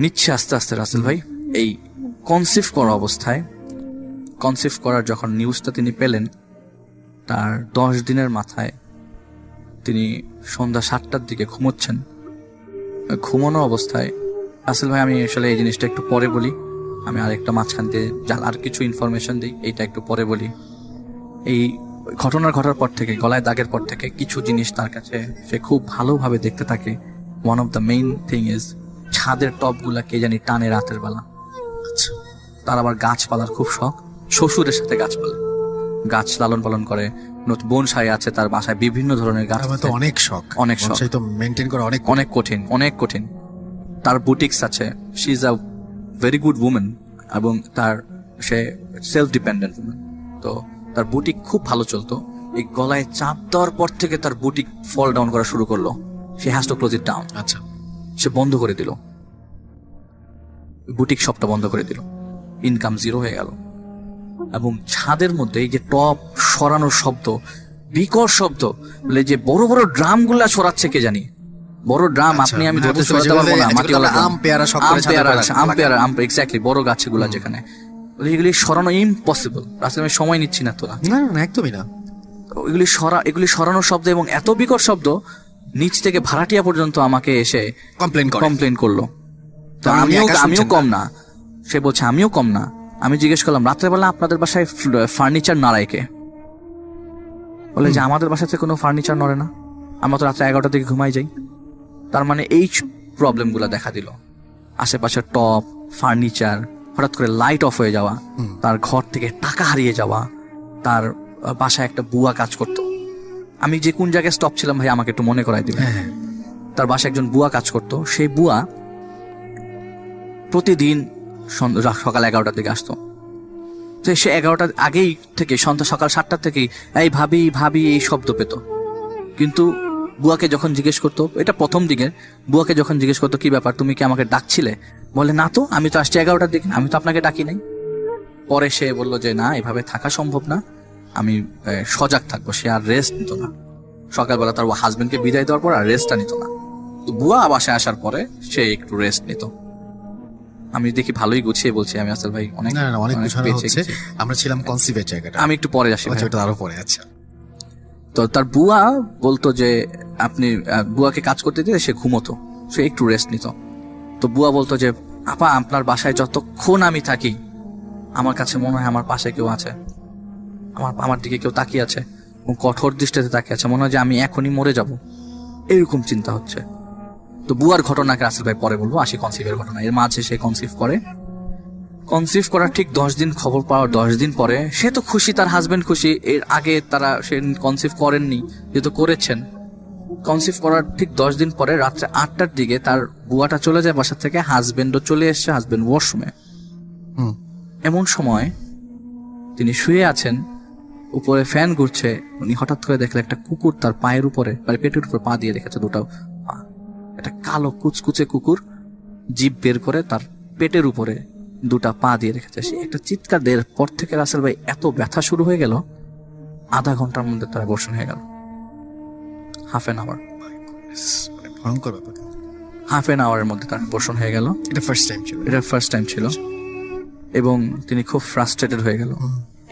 নিচ্ছে আস্তে আস্তে রাসেল ভাই। এই কনসিভ করার যখন নিউজটা তিনি পেলেন, তার 10 দিনের মাথায় তিনি সন্ধ্যা 7টার দিকে ঘুমোচ্ছেন। ঘুমানো অবস্থায় রাসেল ভাই, আমি আসলে এই জিনিসটা একটু পরে বলি, আমি আরেকটা মাঝখান দিয়ে আর কিছু ইনফরমেশন দিই, এইটা একটু পরে বলি। এই ঘটার পর থেকে, গলায় দাগের পর থেকে কিছু জিনিস তার কাছে সে খুব ভালোভাবে দেখতে থাকে। One of the main thing is, ছাদের টপগুলা কে জানি টানে রাতের বেলা। আচ্ছা, তার আবার গাছপালার খুব শখ, শ্বশুরের সাথে গাছ লালন পালন করে। বনসাই আছে তার বাসায়, বিভিন্ন ধরনের গাছ। অনেক শখ তো মেনটেন করা অনেক কঠিন। তার বুটিক্স আছে, she is a very good women, এবং সে সেলফ ডিপেন্ডেন্ট উমেন। তো তার বুটিক খুব ভালো চলতো। এই গলায় চাপ দেওয়ার পর থেকে তার বুটিক ফল ডাউন করা শুরু করলো। সে has to close it down. আচ্ছা, সে বন্ধ করে দিল, বুটিক শপটা বন্ধ করে দিল, ইনকাম 0 হয়ে গেল। এবং ছাদের মধ্যে এই যে টপ সরানোর শব্দ, বিকট শব্দ, বলে যে বড় বড় ড্রাম গুলা সরাচ্ছে কে জানি, বড় ড্রাম। আপনি আমি ধরতে সরাতে পারবো না, মাটিওয়ালা আম পেয়ারা, এক্স্যাক্টলি, বড় গাছগুলা যেখানে, এগুলি সরানো ইম্পসিবল। আসলে আমি সময় নিচ্ছি না, তোরা না একদমই না। এগুলি সরানোর শব্দ, এবং এত বিকট শব্দ, নিচ থেকে ভাড়াটিয়া পর্যন্ত আমাকে এসে কমপ্লেন করলো। তো আমিও কম না। সে বলছে আমিও কম না। আমি জিজ্ঞেস করলাম, রাত্রেবেলা আপনাদের বাসায় ফার্নিচার নাড়ায় কে? বলে যে আমাদের বাসাতে কোনো ফার্নিচার নড়ে না, আমরা তো রাত্রে 11টার দিকে ঘুমাই যাই। তার মানে এই প্রবলেম গুলা দেখা দিল। আশেপাশের টপ, ফার্নিচার, হঠাৎ করে লাইট অফ হয়ে যাওয়া, তার ঘর থেকে টাকা হারিয়ে যাওয়া, তার বাসায় একটা বুয়া কাজ করতো। আমি যে কোন জায়গায় স্টপ ছিলাম ভাই, আমাকে একটু মনে করাই দিবেন। তার বাসায় একজন বুয়া কাজ করতো। সেই বুয়া প্রতিদিন সকাল 11টার দিকে আসতো। তো সে 11টার আগেই থেকে সকাল 7টার থেকেই এই ভাবি এই শব্দ পেত। কিন্তু বুয়াকে যখন জিজ্ঞেস করতো, এটা প্রথম দিকে, বুয়াকে যখন জিজ্ঞেস করতো কি ব্যাপার, তুমি কি আমাকে ডাকছিলে? বলে না তো, আমি তো আসছি 11টার দিকে, আমি তো আপনাকে ডাকি নাই। পরে সে বললো যে না, এভাবে থাকা সম্ভব না, আমি সজাগ থাকবো। সে আর রেস্ট নিত না। সকালবেলা তার হাজবেন্ডকে বিদায় দেওয়ার পর আর রেস্টটা নিত না। তো বুয়া বাসায় আসার পরে সে একটু রেস্ট নিত। আমি দেখি ভালোই গুছিয়ে বলছি আমি, আসল ভাই অনেক না না, অনেক গুছানো পেয়েছি, হচ্ছে। গেছি। আমরা ছিলাম কনসিভের জায়গাটা। আমি একটু পরে আসি ভাই। আচ্ছা, ওটা আরো পরে। আচ্ছা, তো তার বুয়া বলতো যে আপনি বুয়াকে কাজ করতে দিলে সে ঘুমোতো, সে একটু রেস্ট নিত। তো বুয়া বলতো যে আপা আপনার বাসায় যতক্ষণ আমি থাকি আমার কাছে মনে হয় আমার পাশে কেউ আছে, আমার দিকে কেউ তাকিয়ে আছে এবং কঠোর দৃষ্টিতে তাকিয়ে আছে, মনে হয় যে আমি এখনই মরে যাব, এরকম চিন্তা হচ্ছে। তো বুয়ার ঘটনাকে রাসেল ভাই পরে বলবো, আসি কনসিভের ঘটনা। এর মাঝে সে কনসিভ করে, কনসিভ করার ঠিক 10 দিন, খবর পাওয়ার 10 দিন পরে সে তো খুশি, তার হাজবেন্ড খুশি। এর আগে তারা সে কনসিভ করেননি, যেহেতু করেছেন। কনসিভ করার ঠিক 10 দিন পরে রাত্রে 8টার দিকে তার বুয়াটা চলে যায় বাসা থেকে, হাজবেন্ডও চলে এসছে, হাজবেন্ড ওয়াশরুমে। এমন সময় তিনি শুয়ে আছেন, উপরে ফ্যান ঘুরছে, উনি হঠাৎ করে দেখলেন একটা কুকুর তার পায়ের উপরে, মানে পেটের উপর পা দিয়ে রেখেছে, দুটো পা। একটা কালো কুচকুচে কুকুর জিভ বের করে তার পেটের উপরে দুটা পা দিয়ে রেখেছে। সে একটা চিৎকার দেওয়ার পর থেকে রাসেল ভাই এত ব্যথা শুরু হয়ে গেল, আধা ঘন্টার মধ্যে তার অ্যাবর্শন হয়ে গেল। হাফ এন আওয়ার, মানে ভয়ঙ্কর ব্যাপার। হাফ এন আওয়ারের মধ্যে তার অ্যাবর্শন হয়ে গেল। এটা ফার্স্ট টাইম ছিল? এটা ফার্স্ট টাইম ছিল এবং তিনি খুব ফ্রাস্ট্রেটেড হয়ে গেল।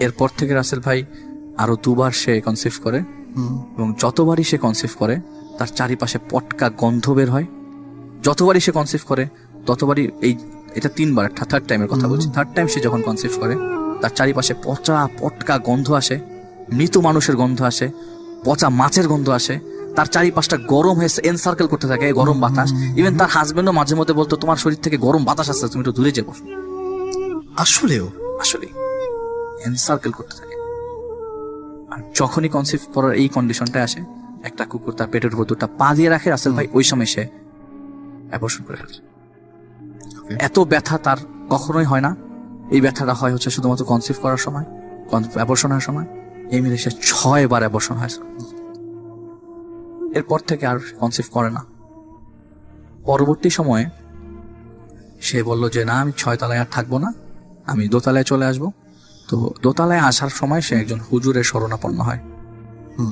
এরপর থেকে রাসেল ভাই আরো 2বার সে কনসিভ করে এবং যতবারই সে কনসিভ করে তার চারিপাশে পটকা গন্ধ বের হয়। যতবারই সে কনসিভ করে ততবারই এটা 3বার, থার্ড টাইমের কথা বলছি। থার্ড টাইম সে যখন কনসিভ করে তার চারিপাশে পচা পটকা গন্ধ আসে, মৃত মানুষের গন্ধ আসে, পচা মাছের গন্ধ আসে। তার চারিপাশটা গরম হয়ে এনসার্কেল করতে থাকে গরম বাতাস। ইভেন তার হাজবেন্ডও মাঝে মধ্যে বলতো তোমার শরীর থেকে গরম বাতাস আসছে, তুমি একটু দূরে যাবো। আসলেও আসলে এনসার্কেল করতে থাকে। আর যখনই কনসিভ করার এই কন্ডিশনটা আসে, একটা কুকুর তার পেটের উপর দুটা পা দিয়ে রাখে, রাসেল ভাই ওই সময় সে অ্যাবর্শন করে ফেলছে। এত ব্যথা তার কখনোই হয় না, এই ব্যথাটা হয় হচ্ছে শুধুমাত্র কনসিভ করার সময়, অ্যাবর্শন হওয়ার সময়। এই মিলে সে 6বার অ্যাবর্শন হয়েছে। এরপর থেকে আর কনসিভ করে না। পরবর্তী সময়ে সে বলল যে না, আমি 6 তলায় আর থাকবো না, আমি দোতলায় চলে আসবো। তো দোতলায় আসার সময় সে একজন হুজুরের শরণাপন্ন হয়।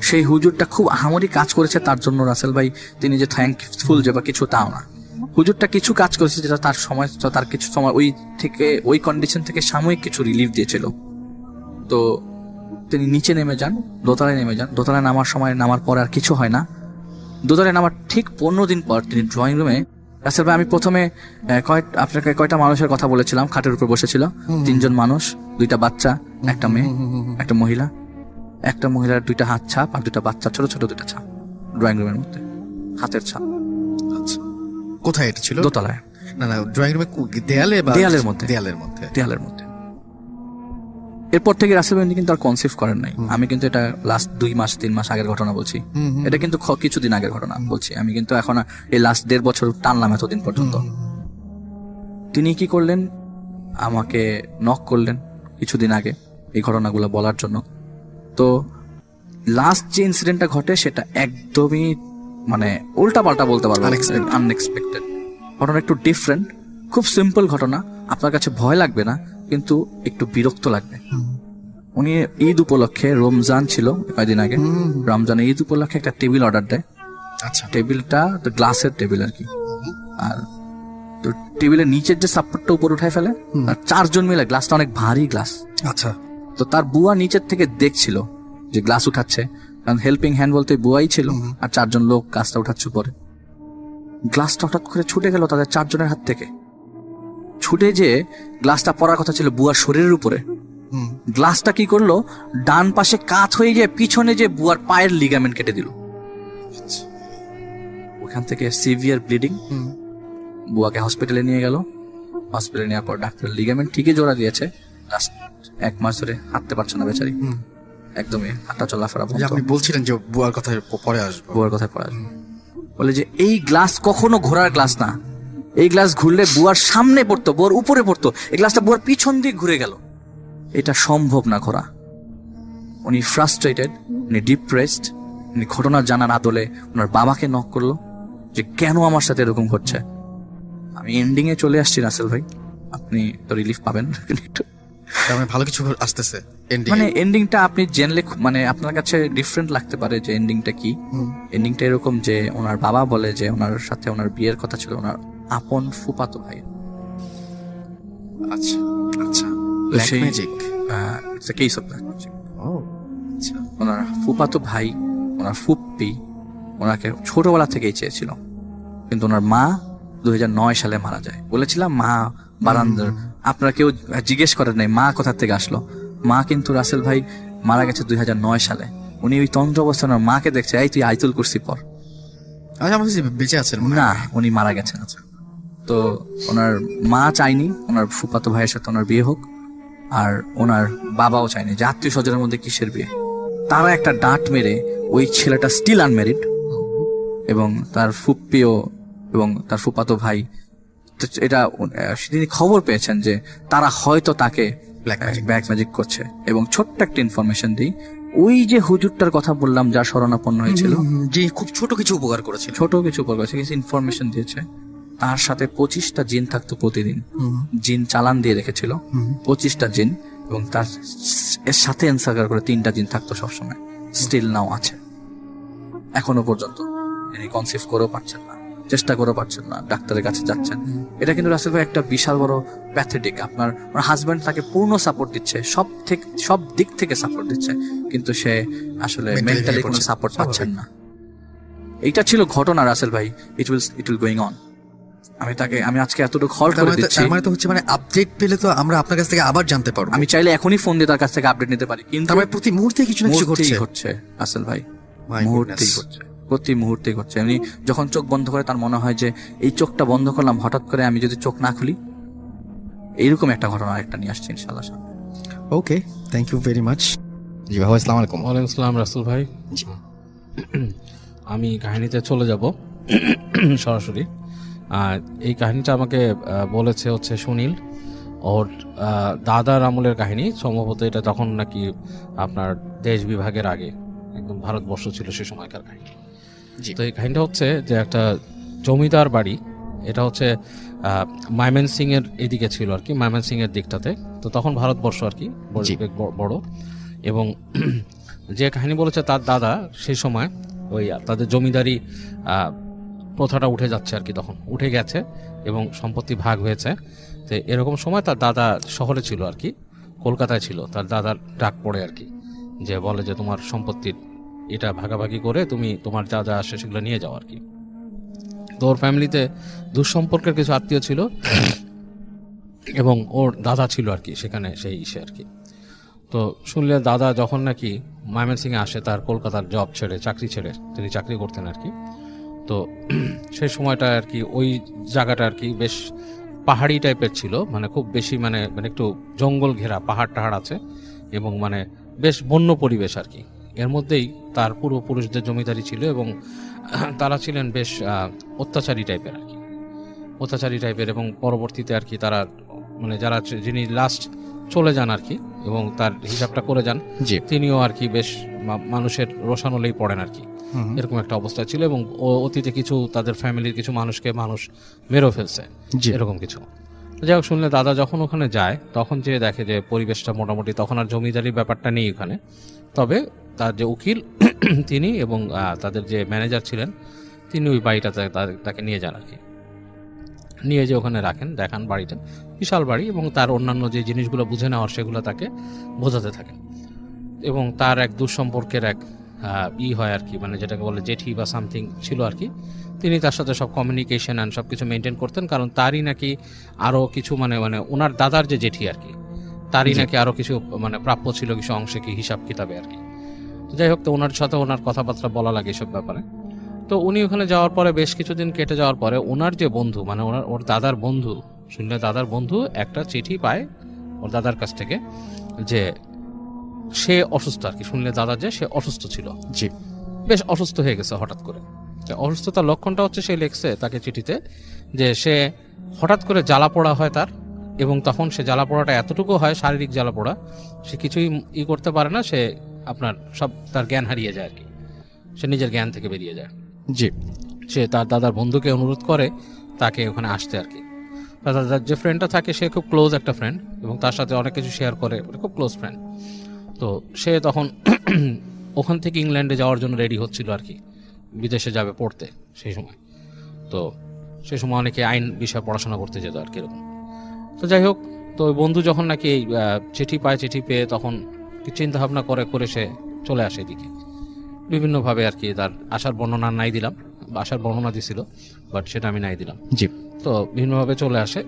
সেই হুজুরটা খুব আহামরি কাজ করেছে তার জন্য রাসেল ভাই, তিনি যে থ্যাঙ্কফুল যে বা কিছু তাও না। হুজুরটা কিছু কাজ করেছে যেটা তার সময়, তার কিছু সময় ওই কন্ডিশন থেকে সাময়িক কিছু রিলিফ দিয়েছিল। তো তিনি নিচে নেমে যান, দোতলায় নেমে যান। দোতলায় নামার সময়, নামার পর আর কিছু হয় না। দোতলায় নামার ঠিক 15 দিন পর তিনি ড্রয়িং রুমে, রাসেল ভাই আমি প্রথমে আপনাকে কয়টা মানুষের কথা বলেছিলাম, খাটের উপর বসেছিল 3জন মানুষ, 2টা বাচ্চা, একটা মেয়ে, একটা মহিলা। একটা মহিলার 2টা হাত ছাপ আর 2টা বাচ্চা, ছোট ছোট 2টা ছাপ ড্রয়িং রুমের মধ্যে, হাতের ছাপ। আচ্ছা, কোথায় এটা ছিল? দোতলায়। না না, ড্রয়িং রুমে দেয়ালে বা দেয়ালের মধ্যে। দেয়ালের মধ্যে। দেয়ালের মধ্যে। এরপর থেকে রাসেল ভাই কিন্তু আর কনসিভ করেন নাই। আমি কিন্তু এটা লাস্ট 2 মাস 3 মাস আগের ঘটনা বলছি। এটা কিন্তু কিছুদিন আগের ঘটনা বলছি আমি, কিন্তু এখন এই লাস্ট 1.5 বছর টানলাম এতদিন পর্যন্ত। তিনি কি করলেন, আমাকে নক করলেন কিছুদিন আগে এই ঘটনাগুলো বলার জন্য। তো লাস্ট যে ইনসিডেন্টটা ঘটে সেটা একদমই মানে উল্টা পাল্টা বলতে পারবো, আনএক্সপেক্টেড ঘটনা, একটু ডিফারেন্ট। খুব সিম্পল ঘটনা, আপনার কাছে ভয় লাগবে না, কিন্তু একটু বিরক্ত লাগবে। উনি ঈদ উপলক্ষে, রমজান ছিল কয়েকদিন আগে, রমজানে ঈদ উপলক্ষে একটা টেবিল অর্ডার দেয়। আচ্ছা, টেবিলটা তো গ্লাসের টেবিল আর কি। আর তো টেবিলের নিচের যে সাপোর্টটা উপর উঠায় ফেলে, আর 4জন মিলে, গ্লাসটা অনেক ভারী গ্লাস। আচ্ছা, তো তার বুয়া নিচের থেকে দেখছিল যে গ্লাস উঠাচ্ছে, কারণ হেল্পিং হ্যান্ড বলতে বুয়াই ছিল, আর 4জন লোক গ্লাসটা উঠাচ্ছে উপরে। গ্লাসটা হঠাৎ করে ছুটে গেল তাদের 4জনের হাত থেকে। ছুটে যে গ্লাসটা পড়ার কথা ছিল বুয়ার শরীরের উপরে, গ্লাসটা কি করলো, ডান পাশে কাত হয়ে গিয়ে পিছনে যে বুয়ার পায়ের লিগামেন্ট কেটে দিল। ওখান থেকে সিভিয়ার ব্লিডিং। বুয়াকে হসপিটালে নিয়ে গেল। হসপিটালে নেওয়ার পর ডাক্তার লিগামেন্ট ঠিকই জোড়া দিয়েছে, লাস্ট 1 মাস ধরে হাঁটতে পারছে না বেচারি, একদমই হাঁটা চলাফেরা বন্ধ। আপনি বলছিলেন যে বুয়ার কথা পরে আসবো। বুয়ার কথা পড়া বলে যে এই গ্লাস কখনো ঘোরার গ্লাস না, এই গ্লাস ঘুরলে বুয়ার সামনে পড়তো, বুয়ার উপরে পড়তো, এই গ্লাসটা বুয়ার পিছন দিয়ে ঘুরে গেল, এটা সম্ভব না ঘোরা। উনি ফ্রাস্ট্রেটেড, উনি ডিপ্রেসড। উনি ঘটনা জানার আদলে ওনার বাবাকে নক করলো যে কেন আমার সাথে এরকম ঘটছে। আমি এন্ডিং এ চলে আসছি রাসেল ভাই, আপনি তো রিলিফ পাবেন একটু। তার মানে ভালো কিছু আসতেছে এন্ডিং। মানে এন্ডিংটা আপনি জেনলে মানে আপনার কাছে ডিফারেন্ট লাগতে পারে যে এন্ডিংটা কি। এন্ডিংটা এরকম যে ওনার বাবা বলে যে ওনার সাথে ওনার বিয়ের কথা ছিল ওনার আপন ফুফাতো ভাই, আচ্ছা আচ্ছা, ব্ল্যাক সেই- magic. It's a case of black magic. ও আচ্ছা, ওনার ফুফাতো ভাই, ওনার ফুপ্পি ওনাকে ছোটবেলা থেকেই চেয়েছিল, কিন্তু ওনার মা 2009 সালে মারা যায়। বলেছিলাম মা বারান্দার, আপনারা কেউ জিজ্ঞেস করেন নাই মা কোথা থেকে আসলো। মা কিন্তু রাসেল ভাই মারা গেছে 2009 সালে। উনি ওই তন্ত্র অবস্থায় ওনার মাকে দেখছে, এই তুই আইতুল কুরসি পর। আচ্ছা, আমার কাছে বেঁচে আছেন মনে হয়। না, উনি মারা গেছেন। আচ্ছা, তো ওনার মা চাইনি ওনার ফুফাতো ভাইয়ের সাথে ওনার বিয়ে হোক, আর ওনার বাবাও চাইনি যে আত্মীয় স্বজনের মধ্যে কিসের বিয়ে। তারা একটা ডাঁট মেরে ওই ছেলেটা স্টিল আনম্যারিড, এবং তার ফুপ্পিও এবং তার ফুফাতো ভাই তো এটা তিনি খবর পেয়েছেন যে তারা হয়তো তাকে ব্ল্যাক ম্যাজিক করছে। এবং ছোট্ট একটা ইনফরমেশন দিই, ওই যে হুজুরটার কথা বললাম যার শরণাপন্ন হয়েছিল, যে খুব ছোট কিছু উপকার করেছিল। ছোট কিছু উপর করেছে, কিছু ইনফরমেশন দিয়েছে, তার সাথে 25টা জিন থাকতো প্রতিদিন। জিন চালান দিয়ে রেখেছিল 25টা জিন, এবং তার এর সাথে এনসার্কার করে 3টা জিন থাকতো সবসময়। স্টিল নাও আছে এখনো পর্যন্ত। তিনি কনসিভ করেও পারছেন না, চেষ্টা করেও পারছেন না, ডাক্তারের কাছে যাচ্ছেন। এটা কিন্তু রাসেল ভাই একটা বিশাল বড় প্যাথেটিক। আপনার হাজবেন্ড তাকে পূর্ণ সাপোর্ট দিচ্ছে, সব দিক থেকে সাপোর্ট দিচ্ছে, কিন্তু সে আসলে মেন্টালি কোনো সাপোর্ট পাচ্ছেন না। এইটা ছিল ঘটনা রাসেল ভাই। It will going on. আমি আজকে এতটুকু হল করে দিচ্ছি। তার মানে তো হচ্ছে, মানে আপডেট পেলে তো আমরা আপনার কাছ থেকে আবার জানতে পারবো। আমি চাইলে এখনই ফোন দিয়ে তার কাছ থেকে আপডেট নিতে পারি, কিন্তু তার মানে প্রতি মুহূর্তে কিছু না কিছু ঘটছে। ঘটছে রাসেল ভাই, My মুহূর্তেই goodness. ঘটছে, প্রতি মুহূর্তেই ঘটছে। এমনি যখন চোখ বন্ধ করে তার মনে হয় যে এই চোখটা বন্ধ করলাম, হঠাৎ করে আমি যদি চোখ না খুলি। এইরকম একটা ঘটনা আরেকটা নিয়ে আসছি ইনশাআল্লাহ সামনে। ওকে, থ্যাংক ইউ ভেরি মাচ। জি বাবা, আসসালামু আলাইকুম। ওয়ালাইকুম আসসালাম রাসুল ভাই। আমি কাহিনীতে চলে যাব সরাসরি। আর এই কাহিনীটা আমাকে বলেছে হচ্ছে সুনীল, ওর দাদার আমলের কাহিনী। সম্ভবত এটা তখন নাকি আপনার দেশ বিভাগের আগে, একদম ভারতবর্ষ ছিল সে সময়কার কাহিনী। জি। তো এই কাহিনীটা হচ্ছে যে একটা জমিদার বাড়ি, এটা হচ্ছে ময়মনসিং এর এদিকে ছিল আর কি, ময়মনসিং এর দিকটাতে। তো তখন ভারতবর্ষ আর কি জি। বড়। এবং যে কাহিনী বলেছে তার দাদা সেই সময় ওই তাদের জমিদারি প্রথাটা উঠে যাচ্ছে আর কি, তখন উঠে গেছে এবং সম্পত্তি ভাগ হয়েছে। তো এরকম সময় তার দাদা শহরে ছিল আর কি, কলকাতায় ছিল। তার দাদার ডাক পড়ে আর কি, যে বলে যে তোমার সম্পত্তির এটা ভাগাভাগি করে তুমি তোমার যা যা আসে সেগুলো নিয়ে যাও আর কি। তো ওর ফ্যামিলিতে দুঃসম্পর্কের কিছু আত্মীয় ছিল এবং ওর দাদা ছিল আর কি সেখানে, সেই ইসে আর কি। তো শুনলে দাদা যখন নাকি ময়মনসিংহে আসে, তার কলকাতার জব ছেড়ে, চাকরি ছেড়ে, তিনি চাকরি করতেন আর কি। তো সেই সময়টা আর কি ওই জায়গাটা আর কি বেশ পাহাড়ি টাইপের ছিল, মানে খুব বেশি মানে মানে একটু জঙ্গল ঘেরা, পাহাড় টাহাড় আছে এবং মানে বেশ বন্য পরিবেশ আর কি। এর মধ্যেই তার পূর্বপুরুষদের জমিদারি ছিল এবং তারা ছিলেন বেশ অত্যাচারী টাইপের আর কি, অত্যাচারী টাইপের। এবং পরবর্তীতে আর কি তারা মানে যিনি লাস্ট চলে যান আর কি এবং তার হিসাবটা করে যান, জি। তিনিও আর কি বেশ মানুষের রোষানলেই পড়েন আর কি, এরকম একটা অবস্থা ছিল। এবং অতীতে কিছু তাদের ফ্যামিলির কিছু মানুষকে মানুষ মেরেও ফেলছে, জি। এরকম কিছু। যাই হোক, শুনলে দাদা যখন ওখানে যায় তখন যে দেখে যে পরিবেশটা মোটামুটি, তখন আর জমিদারির ব্যাপারটা নেই ওখানে। তবে তার যে উকিল তিনি এবং তাদের যে ম্যানেজার ছিলেন তিনি ওই বাড়িটাতে তাকে নিয়ে যান আর কি, নিয়ে যে ওখানে রাখেন, দেখান বাড়িটা, বিশাল বাড়ি। এবং তার অন্যান্য যে জিনিসগুলো বুঝে নেওয়ার সেগুলো তাকে বোঝাতে থাকেন। এবং তার এক দুঃসম্পর্কের এক হয় আর কি, মানে যেটাকে বলে জেঠি বা সামথিং ছিল আর কি। তিনি তার সাথে সব কমিউনিকেশন অ্যান্ড সব কিছু মেনটেন করতেন, কারণ তারই নাকি আরও কিছু মানে মানে ওনার দাদার যে জেঠি আর কি, তারই নাকি আরও কিছু মানে প্রাপ্য ছিল কিছু অংশে, কি হিসাব কিতাবে আর কি। তো যাই হোক, তো ওনার সাথে ওনার কথাবার্তা বলা লাগে এসব ব্যাপারে। তো উনি ওখানে যাওয়ার পরে বেশ কিছুদিন কেটে যাওয়ার পরে ওনার যে বন্ধু, মানে ওর দাদার বন্ধু, শুনলে দাদার বন্ধু একটা চিঠি পায় ওর দাদার কাছ থেকে যে সে অসুস্থ আর কি। শুনলে দাদা যে সে অসুস্থ ছিল, জি। বেশ অসুস্থ হয়ে গেছে হঠাৎ করে। অসুস্থতার লক্ষণটা হচ্ছে, সে লিখছে তাকে চিঠিতে যে সে হঠাৎ করে জ্বালা পোড়া হয় তার, এবং তখন সে জ্বালা পোড়াটা এতটুকু হয়, শারীরিক জ্বালা পোড়া, সে কিছুই করতে পারে না, সে আপনার সব তার জ্ঞান হারিয়ে যায় আর কি, সে নিজের জ্ঞান থেকে বেরিয়ে যায়। জি। সে তার দাদার বন্ধুকে অনুরোধ করে তাকে ওখানে আসতে আর কি। তার দাদার যে ফ্রেন্ডটা থাকে সে খুব ক্লোজ একটা ফ্রেন্ড এবং তার সাথে অনেক কিছু শেয়ার করে, খুব ক্লোজ ফ্রেন্ড। তো সে তখন ওখান থেকে ইংল্যান্ডে যাওয়ার জন্য রেডি হচ্ছিল আর কি, বিদেশে যাবে পড়তে সেই সময়। তো সেই সময় অনেকে আইন বিষয়ে পড়াশোনা করতে যেত আর কি এরকম। তো যাই হোক, তো ওই বন্ধু যখন নাকি এই চিঠি পায়, চিঠি পেয়ে তখন চিন্তা ভাবনা করে সে চলে আসে এদিকে বিভিন্নভাবে আর কি। তার আসার বর্ণনা নাই দিলাম, আসার বর্ণনা দিছিল, বাট সেটা আমি নাই দিলাম। জি। তো বিভিন্নভাবে চলে আসে।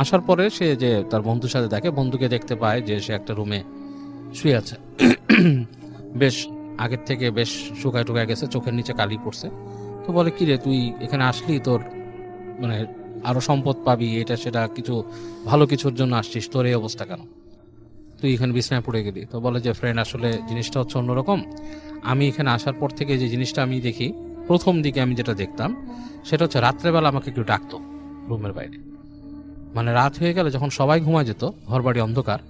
আসার পরে সে যে তার বন্ধুর সাথে দেখে, বন্ধুকে দেখতে পায় যে সে একটা রুমে শুয়ে আছে, বেশ আগের থেকে বেশ শুকায় টুকায় গেছে, চোখের নিচে কালি পড়ছে। তো বলে, কি রে তুই এখানে আসলি, তোর মানে আরো সম্পদ পাবি, এটা সেটা কিছু ভালো কিছুর জন্য আসছিস, তোর এই অবস্থা কেন, তুই এখানে বিছনায় পড়ে গেলি? তো বলে যে ফ্রেন্ড, আসলে জিনিসটা হচ্ছে অন্যরকম। আমি এখানে আসার পর থেকে যে জিনিসটা আমি দেখি, প্রথম দিকে আমি যেটা দেখতাম সেটা হচ্ছে রাত্রেবেলা আমাকে কেউ ডাকতো রুমের বাইরে। মানে রাত হয়ে গেলে যখন সবাই ঘুমায় যেত, ঘর বাড়ি অন্ধকার,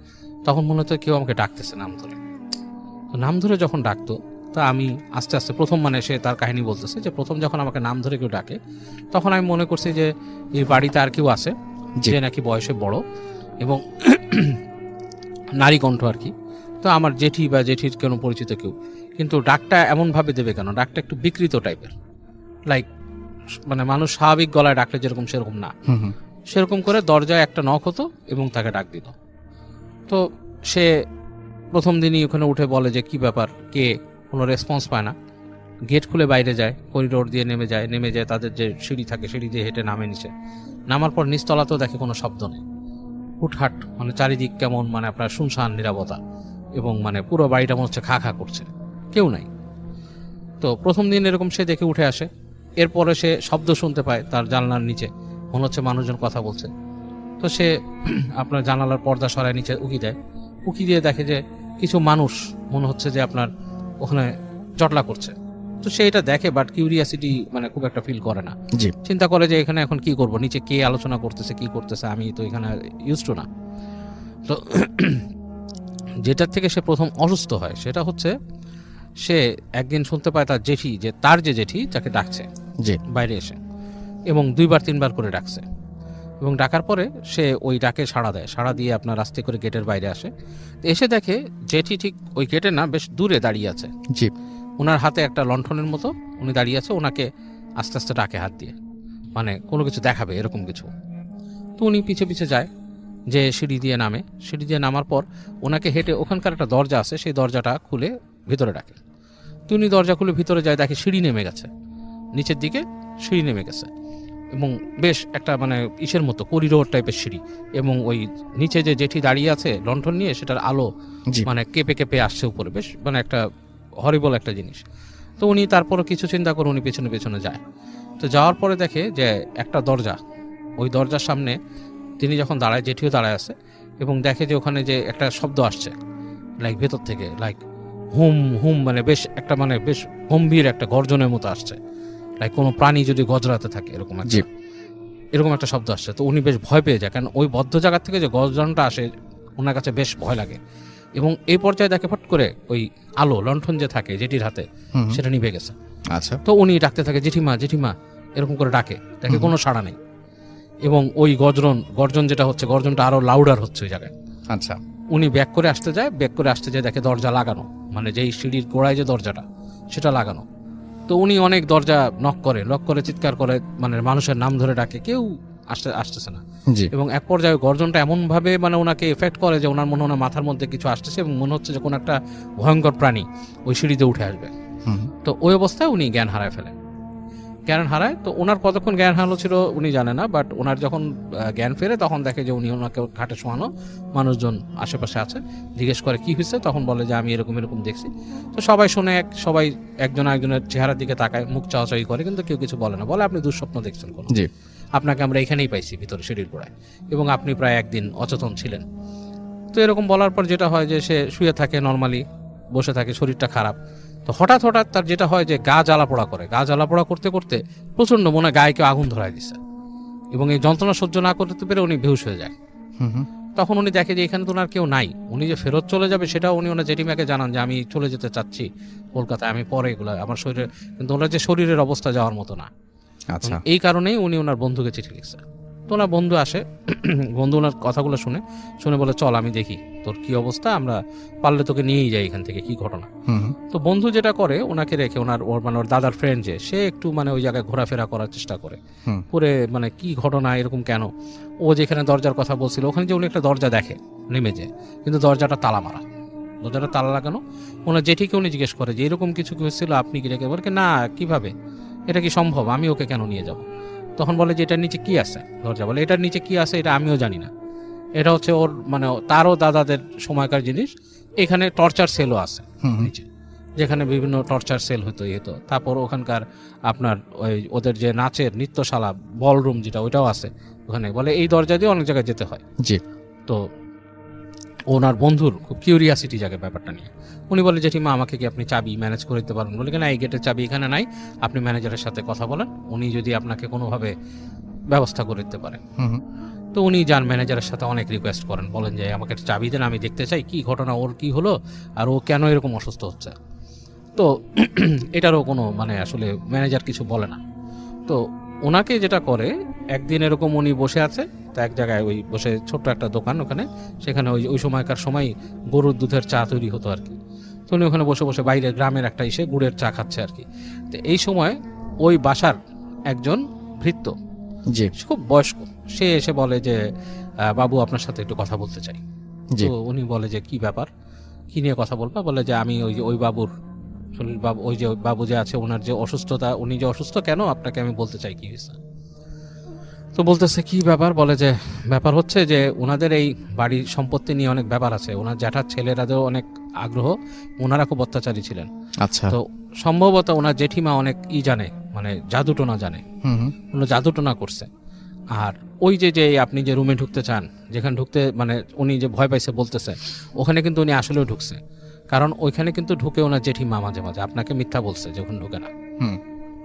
তখন মনে হতো কেউ আমাকে ডাকতেছে নাম ধরে। তো নাম ধরে যখন ডাকতো, তা আমি আস্তে আস্তে প্রথম, মানে সে তার কাহিনী বলতেছে যে প্রথম যখন আমাকে নাম ধরে কেউ ডাকে, তখন আমি মনে করছি যে এই বাড়িতে আর কেউ আছে যে নাকি বয়সে বড় এবং নারী কণ্ঠ আর কি। তো আমার জেঠি বা জেঠির কোনো পরিচিত কেউ, কিন্তু ডাকটা এমনভাবে দেবে কেন, ডাকটা একটু বিকৃত টাইপের, লাইক মানে মানুষ স্বাভাবিক গলায় ডাকলে যেরকম সেরকম না, সেরকম করে দরজায় একটা নক হতো এবং তাকে ডাক দিত। তো সে প্রথম দিনই ওখানে উঠে বলে যে কি ব্যাপার, কে, কোনো রেসপন্স পায় না। গেট খুলে বাইরে যায়, করিডোর দিয়ে নেমে যায় তাদের যে সিঁড়ি থাকে, সিঁড়ি দিয়ে হেঁটে নামে নিচে। নামার পর নিচতলাতেও দেখে কোনো শব্দ নেই, হুটহাট, মানে চারিদিক কেমন, মানে আপনার শুনশান নীরবতা, এবং মানে পুরো বাড়িটা মনে হচ্ছে খা খা করছে, কেউ নাই। তো প্রথম দিন এরকম সে দেখে উঠে আসে। এরপরে সে শব্দ শুনতে পায় তার জানলার নিচে, মনে হচ্ছে মানুষজন কথা বলছে। তো সে আপনার জানালার পর্দা সরায় নিচে উকি দেয়, উকি দিয়ে দেখে যে কিছু মানুষ মনে হচ্ছে যে আপনার ওখানে জটলা করছে। তো সে এটা দেখে, বাট কিউরিয়াসিটি মানে খুব একটা ফিল করে না। জি। চিন্তা করে যে এখানে এখন কি করব, নিচে কে আলোচনা করতেছে, কি করতেছে, আমি তো এখানে ইউজ টু না। তো যেটার থেকে সে প্রথম অসুস্থ হয় সেটা হচ্ছে, সে একদিন শুনতে পায় তার জেঠি, যে তার যে জেঠি যাকে ডাকছে জি। বাইরে এসে, এবং 2-3 বার করে ডাকছে। এবং ডাকার পরে সে ওই ডাকে সাড়া দেয়, সাড়া দিয়ে আপনার আস্তে করে গেটের বাইরে আসে। এসে দেখে জেঠি ঠিক ওই গেটে না, বেশ দূরে দাঁড়িয়ে আছে। জি। ওনার হাতে একটা লণ্ঠনের মতো উনি দাঁড়িয়ে আছে, ওনাকে আস্তে আস্তে ডাকে হাত দিয়ে, মানে কোনো কিছু দেখাবে এরকম কিছু। তো উনি পিছে পিছে যায়, যে সিঁড়ি দিয়ে নামে, সিঁড়ি দিয়ে নামার পর ওনাকে হেঁটে ওখানকার একটা দরজা আছে, সেই দরজাটা খুলে ভিতরে ডাকে। তো উনি দরজা খুলে ভিতরে যায়, দেখে সিঁড়ি নেমে গেছে, নিচের দিকে সিঁড়ি নেমে গেছে, এবং বেশ একটা মানে ইসের মতো করিডোর টাইপের সিঁড়ি, এবং ওই নিচে যে জেঠি দাঁড়িয়ে আছে লণ্ঠন নিয়ে, সেটার আলো জি। মানে কেঁপে কেঁপে আসছে উপরে, বেশ মানে একটা হরিবল একটা জিনিস। তো উনি তারপরে কিছু চিন্তা করে উনি পেছনে পেছনে যায়। তো যাওয়ার পরে দেখে যে একটা দরজা, ওই দরজার সামনে তিনি যখন দাঁড়ায়, জেঠিও দাঁড়ায় আছে, এবং দেখে যে ওখানে যে একটা শব্দ আসছে লাইক ভেতর থেকে, লাইক হুম হুম, মানে বেশ একটা মানে বেশ গম্ভীর একটা গর্জনের মতো আসছে, লাইক কোনো প্রাণী যদি গজরাতে থাকে এরকম একটা, জি। এরকম একটা শব্দ আসছে। তো উনি বেশ ভয় পেয়ে যায়, কারণ ওই বদ্ধ জায়গা থেকে যে গর্জনটা আসে ওনার কাছে বেশ ভয় লাগে। এবং এই পর্যায়ে দেখে ফট করে ওই আলো লণ্ঠন যে থাকে জেঠির হাতে, সেটা নিভে গেছে। আচ্ছা। তো উনি ডাকতে থাকে, জেঠিমা জেঠিমা, এরকম করে ডাকে, দেখে কোনো সাড়া নেই। এবং ওই গর্জন যেটা হচ্ছে, গর্জনটা আরো লাউডার হচ্ছে ওই জায়গায়। আচ্ছা। উনি ব্যাক করে আসতে যায়, দেখে দরজা লাগানো, মানে যেই সিঁড়ির গোড়ায় যে দরজাটা সেটা লাগানো। তো উনি অনেক দরজা নক করে চিৎকার করে, মানে মানুষের নাম ধরে ডাকে, কেউ আসতেছে না। জি। এবং এক পর্যায়ে গর্জনটা এমন ভাবে মানে ওনাকে এফেক্ট করে যে ওনার মনে হয় মাথার মধ্যে কিছু আসতেছে, এবং মনে হচ্ছে যে কোনো একটা ভয়ঙ্কর প্রাণী ওই সিঁড়িতে উঠে আসবে। তো ওই অবস্থায় উনি জ্ঞান হারায় ফেলেন। তো ওনার কতক্ষণ জ্ঞান হারানো ছিল উনি জানে না, বাট ওনার যখন জ্ঞান ফেরে তখন দেখে যে উনি ওনাকে ঘাটে শোয়ানো, মানুষজন আশেপাশে আছে, জিজ্ঞেস করে কি হয়েছে, তখন বলে যে আমি এরকম এরকম দেখছি। তো সবাই শুনে, সবাই একজন একজনের চেহারার দিকে তাকায়, মুখ চাওয়াচাই করে, কিন্তু কেউ কিছু বলে না। বলে আপনি দুঃস্বপ্ন দেখছেন কোনো, জি। আপনাকে আমরা এখানেই পাইছি ভিতরে সিঁড়ির গোড়ায়, এবং আপনি প্রায় একদিন অচেতন ছিলেন। তো এরকম বলার পর যেটা হয় যে সে শুয়ে থাকে, নর্মালি বসে থাকে, শরীরটা খারাপ। তো হঠাৎ তার যেটা হয় যে গা জ্বালাপোড়া করতে করতে প্রচন্ড মনে হয় গায়ে কেউ আগুন ধরায় দিছে, এবং এই যন্ত্রণা সহ্য না করতে পেরে উনি বেহুশ হয়ে যায়। তখন উনি দেখে যে এখানে তো ওনার কেউ নাই, উনি যে ফেরত চলে যাবে সেটাও উনি ওনার জেঠিমাকে জানান যে আমি চলে যেতে চাচ্ছি কলকাতায়, আমি পরে এগুলো আমার শরীরে, কিন্তু ওনার যে শরীরের অবস্থা যাওয়ার মতো না। আচ্ছা। এই কারণেই উনি ওনার বন্ধুকে চিঠি লিখছে। তো ওনার বন্ধু আসে, বন্ধু ওনার কথাগুলো শুনে বলে চল আমি দেখি তোর কি অবস্থা, আমরা পারলে তোকে নিয়েই যাই এখান থেকে, কি ঘটনা। তো বন্ধু যেটা করে ওনাকে রেখে ওর দাদার ফ্রেন্ড যে সে একটু মানে ওই জায়গায় ঘোরাফেরা করার চেষ্টা করে, করে মানে কি ঘটনা এরকম কেন, ও যেখানে দরজার কথা বলছিল ওখানে যে উনি একটা দরজা দেখে নেমে যায়, কিন্তু দরজাটা তালা মারা, দরজাটা তালা লাগানো। ওনার জেঠিকে উনি জিজ্ঞেস করে যে এরকম কিছু হয়েছিল আপনি কি রেখে, বলে না কিভাবে, এটা কি সম্ভব, আমি ওকে কেন নিয়ে যাব। তখন বলে যে এটার নিচে কি আছে, দরজা বলে এটার নিচে কি আছে এটা আমিও জানি না, এটা হচ্ছে ওর মানে তারও দাদাদের সময়কার জিনিস, এখানে টর্চার সেলও আছে নিচে, যেখানে বিভিন্ন টর্চার সেল হতো হতো। তারপর ওখানকার আপনার ওই ওদের যে নাচের নৃত্যশালা বলরুম যেটা ওইটাও আছে ওখানে, বলে এই দরজা দিয়ে অনেক জায়গায় যেতে হয়। জি। তো ওনার বন্ধুর খুব কিউরিয়াসিটি জাগে ব্যাপারটা নিয়ে, উনি বলে জেঠিমা আমাকে কি আপনি চাবি ম্যানেজ করে দিতে পারবেন, বলে না এই গেটের চাবি এখানে নাই, আপনি ম্যানেজারের সাথে কথা বলেন, উনি যদি আপনাকে কোনোভাবে ব্যবস্থা করে দিতে পারে। তো উনি যান ম্যানেজারের সাথে অনেক রিকোয়েস্ট করেন, বলেন যে আমাকে একটা চাবি দেন, আমি দেখতে চাই কি ঘটনা, ওর কি হলো আর ও কেন এরকম অসুস্থ হচ্ছে। তো এটারও কোনো মানে আসলে ম্যানেজার কিছু বলে না। তো ওনাকে যেটা করে, একদিন এরকম উনি বসে আছে, তা এক জায়গায় ওই বসে ছোট্ট একটা দোকান ওখানে, সেখানে ওই সময়কার সময় গরুর দুধের চা তৈরি হতো আর কি। তো উনি ওখানে বসে বসে বাইরে গ্রামের একটা এসে গুড়ের চা খাচ্ছে আর কি। তো এই সময় ওই বাসার একজন ভৃত্য, জি খুব বয়স্ক, সে এসে বলে যে বাবু আপনার সাথে একটু কথা বলতে চাই। জি। তো উনি বলে যে কি ব্যাপার, কি নিয়ে কথা বলবা, বলে যে আমি ওই বাবুর শরীর বাবু, ওই যে বাবু যে আছে ওনার যে অসুস্থতা, উনি যে অসুস্থ কেন আপনাকে আমি বলতে চাই কি হয়েছে। তো বলতেছে কি ব্যাপার, বলে যে ব্যাপার হচ্ছে যে ওনাদের এই বাড়ির সম্পত্তি নিয়ে অনেক ব্যাপার আছে, ওনার জ্যাঠার ছেলেরাদেরও অনেক আগ্রহ, ওনারা খুব অত্যাচারী ছিলেন। আচ্ছা। তো সম্ভবত ওনার জেঠিমা অনেক জানে, মানে জাদুটোনা জানে, উনি জাদুটোনা করছে। আর ওই যে আপনি যে রুমে ঢুকতে চান, যেখানে ঢুকতে মানে উনি যে ভয় পাইছে বলতেছে, ওখানে কিন্তু উনি আসলেও ঢুকছে, কারণ ওইখানে কিন্তু ঢুকে ওনার জেঠিমা মাঝে মাঝে আপনাকে মিথ্যা বলছে যখন ঢুকে না।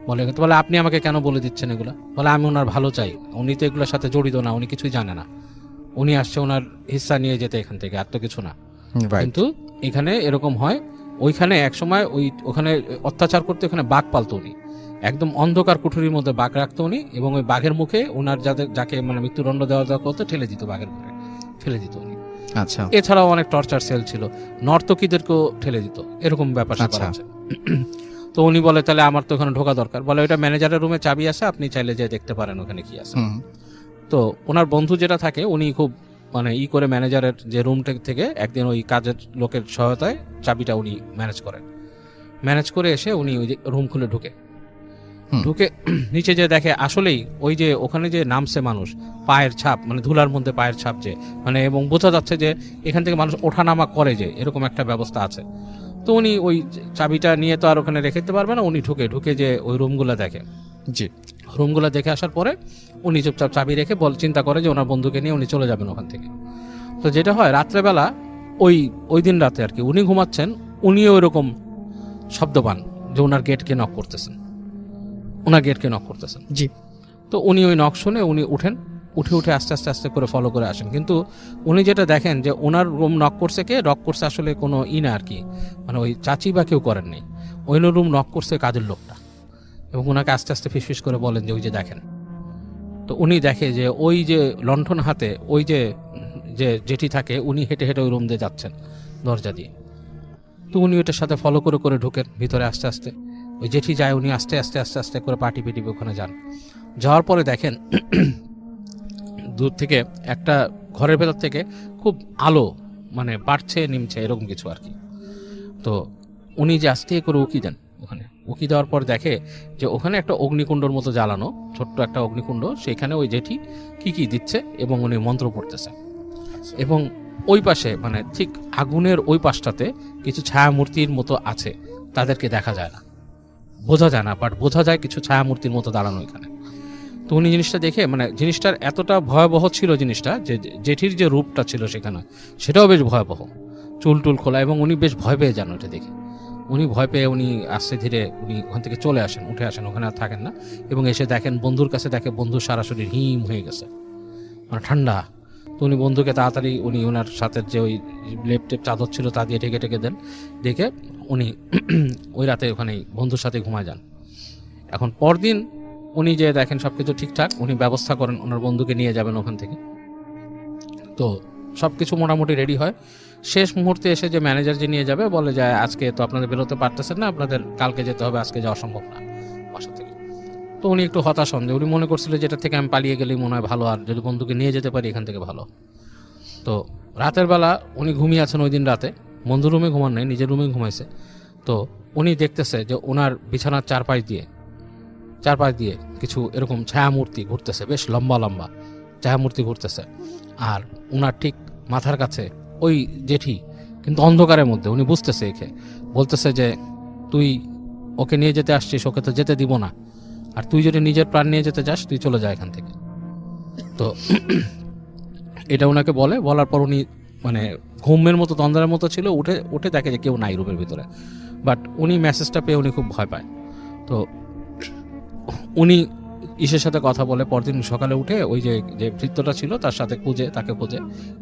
বলে আপনি আমাকে কেন বলে দিচ্ছেন এগুলা, বলে আমি ওনার ভালো চাই, উনি তো এগুলোর সাথে জড়িত না, উনি কিছুই জানে না, উনি আসছে ওনার হিস্সা নিয়ে যেতে এখান থেকে, আর তো কিছু না। কিন্তু এখানে এরকম হয়, ওইখানে একসময় ওখানে অত্যাচার করতে ওখানে বাঘ পালতো উনি, একদম অন্ধকার কুঠুরির মধ্যে বাঘ রাখতো উনি, এবং ওই বাঘের মুখে ওনার যাকে মানে মৃত্যুদণ্ড দেওয়া করতো ঠেলে দিত, বাঘের মুখে ফেলে দিত উনি। আচ্ছা। এছাড়াও অনেক টর্চার সেল ছিল, নর্তকীদেরকেও ঠেলে দিত, এরকম ব্যাপার স্যাপার আছে। তো উনি বলে তাহলে আমার তো ওখানে ঢোকা দরকার, বলে ওইটা ম্যানেজারের রুমে চাবি আছে, আপনি চাইলে যে দেখতে পারেন ওখানে কি আছে। তো ওনার বন্ধু যেটা থাকে উনি খুব মানে করে ম্যানেজারের যে রুম থেকে একদিন ওই কাজের লোকের সহায়তায় চাবিটা উনি ম্যানেজ করে এসে উনি ওই রুম খুলে ঢুকে নিচে যে দেখে আসলেই ওই যে ওখানে যে নামছে মানুষ, পায়ের ছাপ মানে ধুলার মধ্যে পায়ের ছাপ, যে মানে এবং বোঝা যাচ্ছে যে এখান থেকে মানুষ ওঠানামা করে, যে এরকম একটা ব্যবস্থা আছে। তো উনি ওই চাবিটা নিয়ে তো আর ওখানে রেখে দিতে পারবে না, উনি ঢুকে যে ওই রুমগুলো দেখে। জি। রুমগুলো দেখে আসার পরে উনি চুপচাপ চাবি রেখে চিন্তা করে যে ওনার বন্ধুকে নিয়ে উনি চলে যাবেন ওখান থেকে। তো যেটা হয় রাত্রেবেলা ওই দিন রাতে আর কি উনি ঘুমাচ্ছেন, উনিও ওইরকম শব্দ পান যে ওনার গেটকে নক করতেছেন। জি। তো উনি ওই নক শুনে উনি উঠে আস্তে আস্তে করে ফলো করে আসেন, কিন্তু উনি যেটা দেখেন যে ওনার রুম নক করছে আসলে কোনো না আর কি, মানে ওই চাচি বা কেউ করেননি, ওই রুম নক করছে কাজের লোকটা, এবং ওনাকে আস্তে আস্তে ফিসফিস করে বলেন যে ওই যে দেখেন। তো উনি দেখে যে ওই যে লণ্ঠন হাতে ওই যে জেঠি থাকে, উনি হেঁটে ওই রুম দিয়ে যাচ্ছেন দরজা দিয়ে। তো উনি ওইটার সাথে ফলো করে ঢুকেন ভিতরে আস্তে আস্তে, ওই জেঠি যায়, উনি আস্তে আস্তে করে পাটি পিটিপে ওখানে যাওয়ার পরে দেখেন দূর থেকে একটা ঘরের ভেতর থেকে খুব আলো মানে বাড়ছে নিমছে এরকম কিছু আর কি। তো উনি যে আস্তে করে উকি দেন, ওখানে উকি দেওয়ার পর দেখে যে ওখানে একটা অগ্নিকুণ্ডর মতো জ্বালানো, ছোট্ট একটা অগ্নিকুণ্ড, সেখানে ওই জেঠি কি দিচ্ছে এবং উনি মন্ত্র পড়তেছে। এবং ওই পাশে মানে ঠিক আগুনের ওই পাশটাতে কিছু ছায়ামূর্তির মতো আছে, তাদেরকে দেখা যায় না, বোঝা যায় না, বাট বোঝা যায় কিছু ছায়ামূর্তির মতো দাঁড়ানো এখানে। তো উনি জিনিসটা দেখে মানে জিনিসটার এতটা ভয়াবহ ছিল জিনিসটা, যে জেঠির যে রূপটা ছিল সেখানে সেটাও বেশ ভয়াবহ, চুল খোলা, এবং উনি বেশ ভয় পেয়ে যান ওটা দেখে। উনি ভয় পেয়ে উনি আস্তে ধীরে উনি ওখান থেকে উঠে আসেন, ওখানে আর থাকেন না, এবং এসে দেখেন বন্ধুর কাছে, দেখে বন্ধুর সারা শরীর হিম হয়ে গেছে, মানে ঠান্ডা। তো উনি বন্ধুকে তাড়াতাড়ি উনি ওনার সাথে যে ওই লেপটেপ চাদর ছিল তা দিয়ে ঢেকে দেন, দেখে উনি ওই রাতে ওখানে বন্ধুর সাথে ঘুমায় যান। এখন পরদিন উনি যে দেখেন সবকিছু ঠিকঠাক, উনি ব্যবস্থা করেন, ওনার বন্ধুকে নিয়ে যাবেন ওখান থেকে। তো সবকিছু মোটামুটি রেডি হয়। শেষ মুহূর্তে এসে যে ম্যানেজার যে নিয়ে যাবে বলে যে আজকে তো আপনাদের বেরোতে পারতেছেন না, আপনাদের কালকে যেতে হবে, আজকে যাওয়া সম্ভব না বাসা থেকে। তো উনি একটু হতাশ হন, যে উনি মনে করছিলেন যেটা থেকে আমি পালিয়ে গেলেই মনে হয় ভালো, আর যদি বন্ধুকে নিয়ে যেতে পারি এখান থেকে ভালো। তো রাতের বেলা উনি ঘুমিয়ে আছেন ওই দিন রাতে, বন্ধুর রুমে ঘুমান নাই, নিজের রুমে ঘুমাইছে। তো উনি দেখতেছে যে ওনার বিছানার চারপাশ দিয়ে কিছু এরকম ছায়ামূর্তি ঘুরতেছে, বেশ লম্বা লম্বা ছায়ামূর্তি ঘুরতেছে। আর ওনার ঠিক মাথার কাছে ওই জেঠি, কিন্তু অন্ধকারের মধ্যে, উনি বুঝতেছে একে, বলতেছে যে তুই ওকে নিয়ে যেতে আসছিস, ওকে তো যেতে দিব না, আর তুই যদি নিজের প্রাণ নিয়ে যেতে চাস তুই চলে যা এখান থেকে। তো এটা ওনাকে বলার পর উনি মানে ঘুমের মতো তন্দ্রার মতো ছিল, উঠে দেখে যে কেউ নাই রুমের ভিতরে। বাট উনি মেসেজটা পেয়ে উনি খুব ভয় পায়। তো উনি ইসের সাথে কথা বলে, পরদিন সকালে উঠে ওই যে ভৃত্যটা ছিল তার সাথে তাকে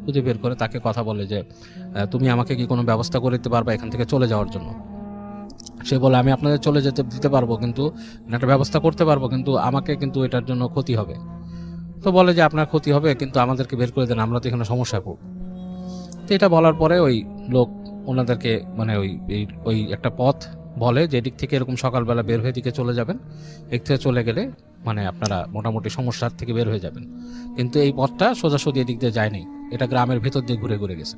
খুঁজে বের করে তাকে কথা বলে যে তুমি আমাকে কি কোনো ব্যবস্থা করে দিতে পারবা এখান থেকে চলে যাওয়ার জন্য। সে বলে আমি আপনাদের চলে যেতে দিতে পারবো, কিন্তু একটা ব্যবস্থা করতে পারবো, কিন্তু আমাকে কিন্তু এটার জন্য ক্ষতি হবে। তো বলে যে আপনার ক্ষতি হবে, কিন্তু আমাদেরকে বের করে দেন, আমরা তো এখানে সমস্যায় পড়ব। তো এটা বলার পরে ওই লোক ওনাদেরকে মানে ওই একটা পথ বলে যে এদিক থেকে এরকম সকালবেলা বের হয়ে দিকে চলে যাবেন, এদিক থেকে চলে গেলে মানে আপনারা মোটামুটি সমস্যার থেকে বের হয়ে যাবেন। কিন্তু এই পথটা সোজাসুজি এদিক দিয়ে যায়নি, এটা গ্রামের ভেতর দিয়ে ঘুরে ঘুরে গেছে।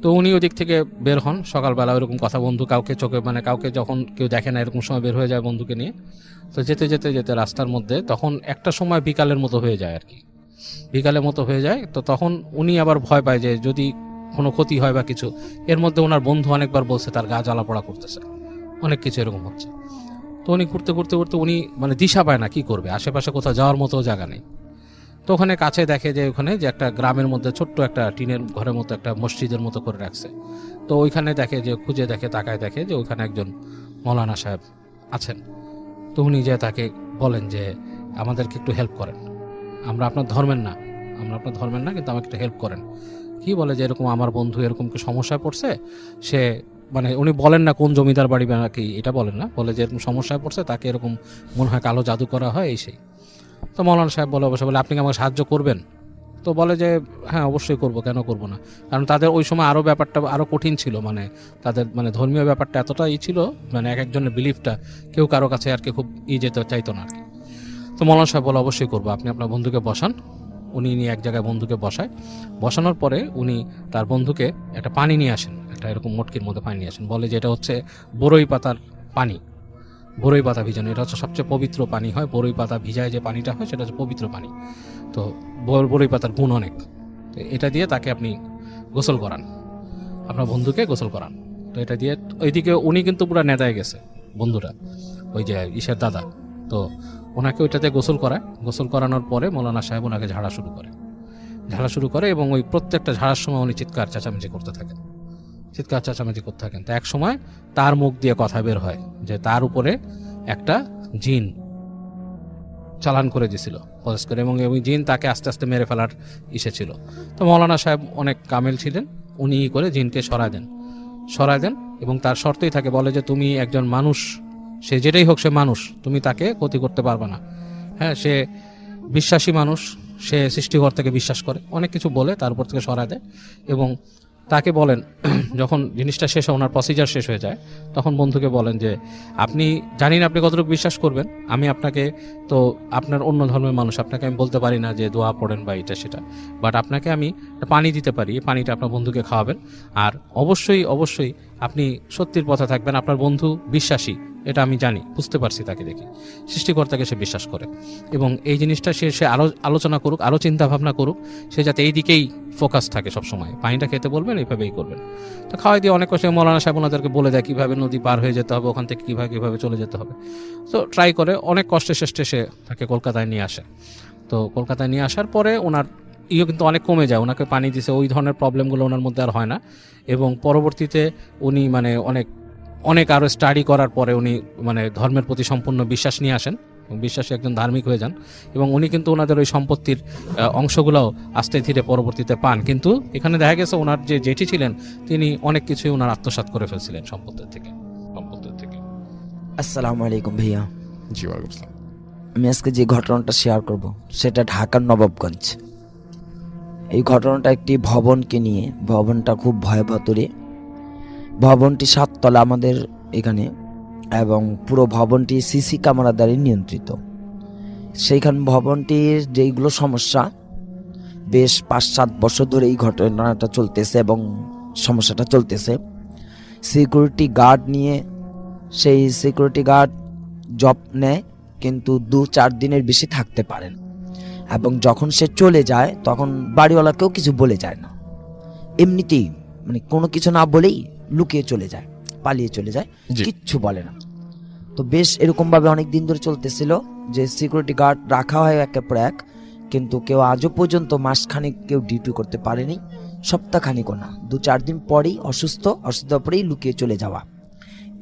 তো উনি ওদিক থেকে বের হন সকালবেলা, ওইরকম কথা, বন্ধু কাউকে চোখে মানে কাউকে যখন কেউ দেখে না এরকম সময় বের হয়ে যায় বন্ধুকে নিয়ে। তো যেতে যেতে যেতে রাস্তার মধ্যে তখন একটা সময় বিকালের মতো হয়ে যায় আর কি, বিকালের মতো হয়ে যায়। তো তখন উনি আবার ভয় পায় যে যদি কোনো ক্ষতি হয় বা কিছু। এর মধ্যে ওনার বন্ধু অনেকবার বলছে তার গা জ্বালাপোড়া করতেছে, অনেক কিছু এরকম হচ্ছে। তো উনি ঘুরতে ঘুরতে ঘুরতে উনি মানে দিশা পায় না কি করবে, আশেপাশে কোথাও যাওয়ার মতো জায়গা নেই। তো ওখানে কাছে দেখে যে ওখানে যে একটা গ্রামের মধ্যে ছোট্ট একটা টিনের ঘরের মতো একটা মসজিদের মতো করে রাখছে। তো ওইখানে দেখে যে খুঁজে দেখে, তাকায় দেখে যে ওইখানে একজন মৌলানা সাহেব আছেন। তো উনি যে তাকে বলেন যে আমাদেরকে একটু হেল্প করেন, আমরা আপনার ধর্মের না, কিন্তু আমাকে একটু হেল্প করেন। কি বলে যে এরকম আমার বন্ধু এরকম কি সমস্যায় পড়ছে, সে মানে উনি বলেন না কোন জমিদার বাড়ি বা নাকি এটা বলেন না, বলে যে এরকম সমস্যায় পড়ছে, তাকে এরকম মনে হয় কালো জাদু করা হয় এই সেই। তো মৌলানা সাহেব বলে অবশ্যই, বলে আপনি কি আমাকে সাহায্য করবেন? তো বলে যে হ্যাঁ অবশ্যই করবো, কেন করব না। কারণ তাদের ওই সময় আরও ব্যাপারটা আরও কঠিন ছিল, মানে তাদের মানে ধর্মীয় ব্যাপারটা এতটাই ছিল, মানে এক একজনের বিলিফটা কেউ কারো কাছে আর কি খুব যেতে চাইতো না আর কি। তো মৌলানা সাহেব বলে অবশ্যই করবো, আপনি আপনার বন্ধুকে বসান। উনি নিয়ে এক জায়গায় বন্ধুকে বসানোর পরে উনি তার বন্ধুকে একটা পানি নিয়ে আসেন, একটা এরকম মটকির মধ্যে পানি নিয়ে আসেন। বলে যে এটা হচ্ছে বড়ই পাতার পানি, বড়ই পাতা ভিজানো, এটা হচ্ছে সবচেয়ে পবিত্র পানি হয়, বড়ই পাতা ভিজায় যে পানিটা হয় সেটা হচ্ছে পবিত্র পানি। তো বড়ই পাতার গুণ অনেক, তো এটা দিয়ে তাকে আপনি গোসল করান, আপনার বন্ধুকে গোসল করান। তো এটা দিয়ে ওইদিকে উনি কিন্তু পুরো নেতায় গেছে বন্ধুরা, ওই যে ঈশের দাদা। তো ওনাকে ওইটাতে গোসল করানোর পরে মৌলানা সাহেব ওনাকে ঝাড়া শুরু করে এবং ওই প্রত্যেকটা ঝাড়ার সময় উনি চিৎকার চেঁচামেচি করতে থাকেন। তো এক সময় তার মুখ দিয়ে কথা বের হয় যে তার উপরে একটা জিন চালান করে দিছিল পজেস করে, এবং ওই জিন তাকে আস্তে আস্তে মেরে ফেলার ছিল। তো মৌলানা সাহেব অনেক কামেল ছিলেন, উনি করে জিনকে সরায় দেন এবং তার শর্তই থাকে, বলে যে তুমি একজন মানুষ, সে যেটাই হোক সে মানুষ, তুমি তাকে ক্ষতি করতে পারবে না। হ্যাঁ, সে বিশ্বাসী মানুষ, সে সৃষ্টিকর্তাকে বিশ্বাস করে, অনেক কিছু বলে তার উপর থেকে সরায় দেয়। এবং তাকে বলেন যখন জিনিসটা শেষ হয়, ওনার প্রসিজার শেষ হয়ে যায়, তখন বন্ধুকে বলেন যে আপনি জানি না আপনি কতটুকু বিশ্বাস করবেন, আমি আপনাকে, তো আপনার অন্য ধর্মের মানুষ, আপনাকে আমি বলতে পারি না যে দোয়া পড়েন বা এটা সেটা, বাট আপনাকে আমি পানি দিতে পারি, পানিটা আপনার বন্ধুকে খাওয়াবেন। আর অবশ্যই আপনি সত্যির পথে থাকবেন, আপনার বন্ধু বিশ্বাসী, এটা আমি জানি, বুঝতে পারছি, তাকে দেখি সৃষ্টিকর্তাকে সে বিশ্বাস করে, এবং এই জিনিসটা সে আরও আলোচনা করুক, আরও চিন্তা ভাবনা করুক, সে যাতে এই দিকেই ফোকাস থাকে সবসময়। পানিটা খেতে বলবেন, এইভাবেই করবেন। তো খাওয়াই দিয়ে অনেক কষ্ট মৌলানা সাহেব ওনাদেরকে বলে দেয় কীভাবে নদী পার হয়ে যেতে হবে, ওখান থেকে কীভাবে চলে যেতে হবে। তো ট্রাই করে অনেক কষ্টে শেষে সে তাকে কলকাতায় নিয়ে আসে। তো কলকাতায় নিয়ে আসার পরে ওনার কিন্তু অনেক কমে যায়, ওনাকে পানি দিছে, ওই ধরনের প্রবলেমগুলো ওনার মধ্যে আর হয় না। এবং পরবর্তীতে উনি মানে অনেক আরও স্টাডি করার পরে উনি মানে ধর্মের প্রতি সম্পূর্ণ বিশ্বাস নিয়ে আসেন, বিশ্বাসী একজন ধার্মিক হয়ে যান, এবং উনি কিন্তু ওনাদের ওই সম্পত্তির অংশগুলোও আস্তে ধীরে পরবর্তীতে পান। কিন্তু এখানে দেখা গেছে ওনার যে জেঠি ছিলেন তিনি অনেক কিছুই ওনার আত্মসাৎ করে ফেলছিলেন সম্পত্তির থেকে। আসসালামু আলাইকুম ভাইয়া। জি ওয়ালাইকুম আসসালাম। আমি আজকে যে ঘটনাটা শেয়ার করব সেটা ঢাকার নবাবগঞ্জ। এই ঘটনাটা একটি ভবনকে নিয়ে। ভবনটা খুব ভয়াবহতরে। ভবনটি 7 তলা আমাদের এখানে, এবং পুরো ভবনটি সিসি ক্যামেরা দ্বারা নিয়ন্ত্রিত। সেইখান ভবনটির যেইগুলো সমস্যা, বেশ 5-7 বছর ধরে এই ঘটনাটা চলতেছে এবং সমস্যাটা চলতেছে। সিকিউরিটি গার্ড নিয়ে, সেই সিকিউরিটি গার্ড জব নেয় কিন্তু 2-4 দিনের বেশি থাকতে পারেন, এবং যখন সে চলে যায় তখন বাড়িওয়ালাকেও কিছু বলে যায় না, এমনিতেই মানে কোনো কিছু না বলেই লুকিয়ে চলে যায়, পালিয়ে চলে যায়, কিচ্ছু বলে না। তো বেশ এরকমভাবে অনেক দিন ধরে চলতেছিল যে সিকিউরিটি গার্ড রাখা হয় একের পর এক, কিন্তু কেউ আজও পর্যন্ত মাসখানেক কেউ ডিউটি করতে পারেনি, সপ্তাহখানিকও না। 2-4 দিন পরেই অসুস্থ পরেই লুকিয়ে চলে যাওয়া।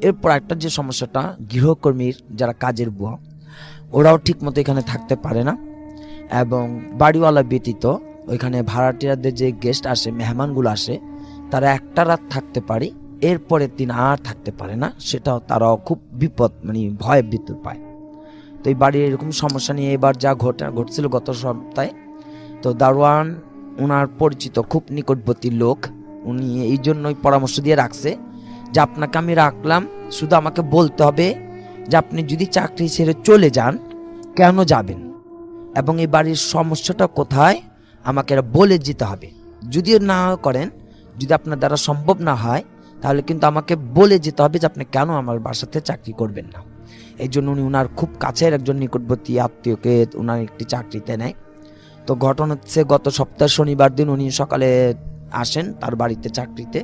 এরপর একটা যে সমস্যাটা, গৃহকর্মীর যারা কাজের বুয়া, ওরাও ঠিক মতো এখানে থাকতে পারে না, এবং বাড়িওয়ালা ব্যতীত ওইখানে ভাড়াটিয়াদের যে গেস্ট আসে, মেহমানগুলো আসে, তারা একটা রাত থাকতে পারে, এরপরের দিন আর থাকতে পারে না। সেটাও তারাও খুব বিপদ, মানে ভয় ভিতর পায়। তো এই বাড়ির এরকম সমস্যা নিয়ে এবার যা ঘটছিল গত সপ্তাহে, তো দারোয়ান ওনার পরিচিত খুব নিকটবর্তী লোক, উনি এই জন্যই পরামর্শ দিয়ে রাখছে যে আপনাকে আমি রাখলাম, শুধু আমাকে বলতে হবে যে আপনি যদি চাকরি ছেড়ে চলে যান কেন যাবেন, এবং এই বাড়ির সমস্যাটা কোথায় আমাকে বলে যেতে হবে। যদিও না করেন, যদি আপনার দ্বারা সম্ভব না হয়, তাহলে কিন্তু আমাকে বলে যেতে হবে যে আপনি কেন আমার বাসাতে চাকরি করবেন না। এই জন্য উনি ওনার খুব কাছের একজন নিকটবর্তী আত্মীয়কে ওনার একটি চাকরিতে নেয়। তো ঘটনা হচ্ছে, গত সপ্তাহ শনিবার দিন উনি সকালে আসেন তার বাড়িতে চাকরিতে।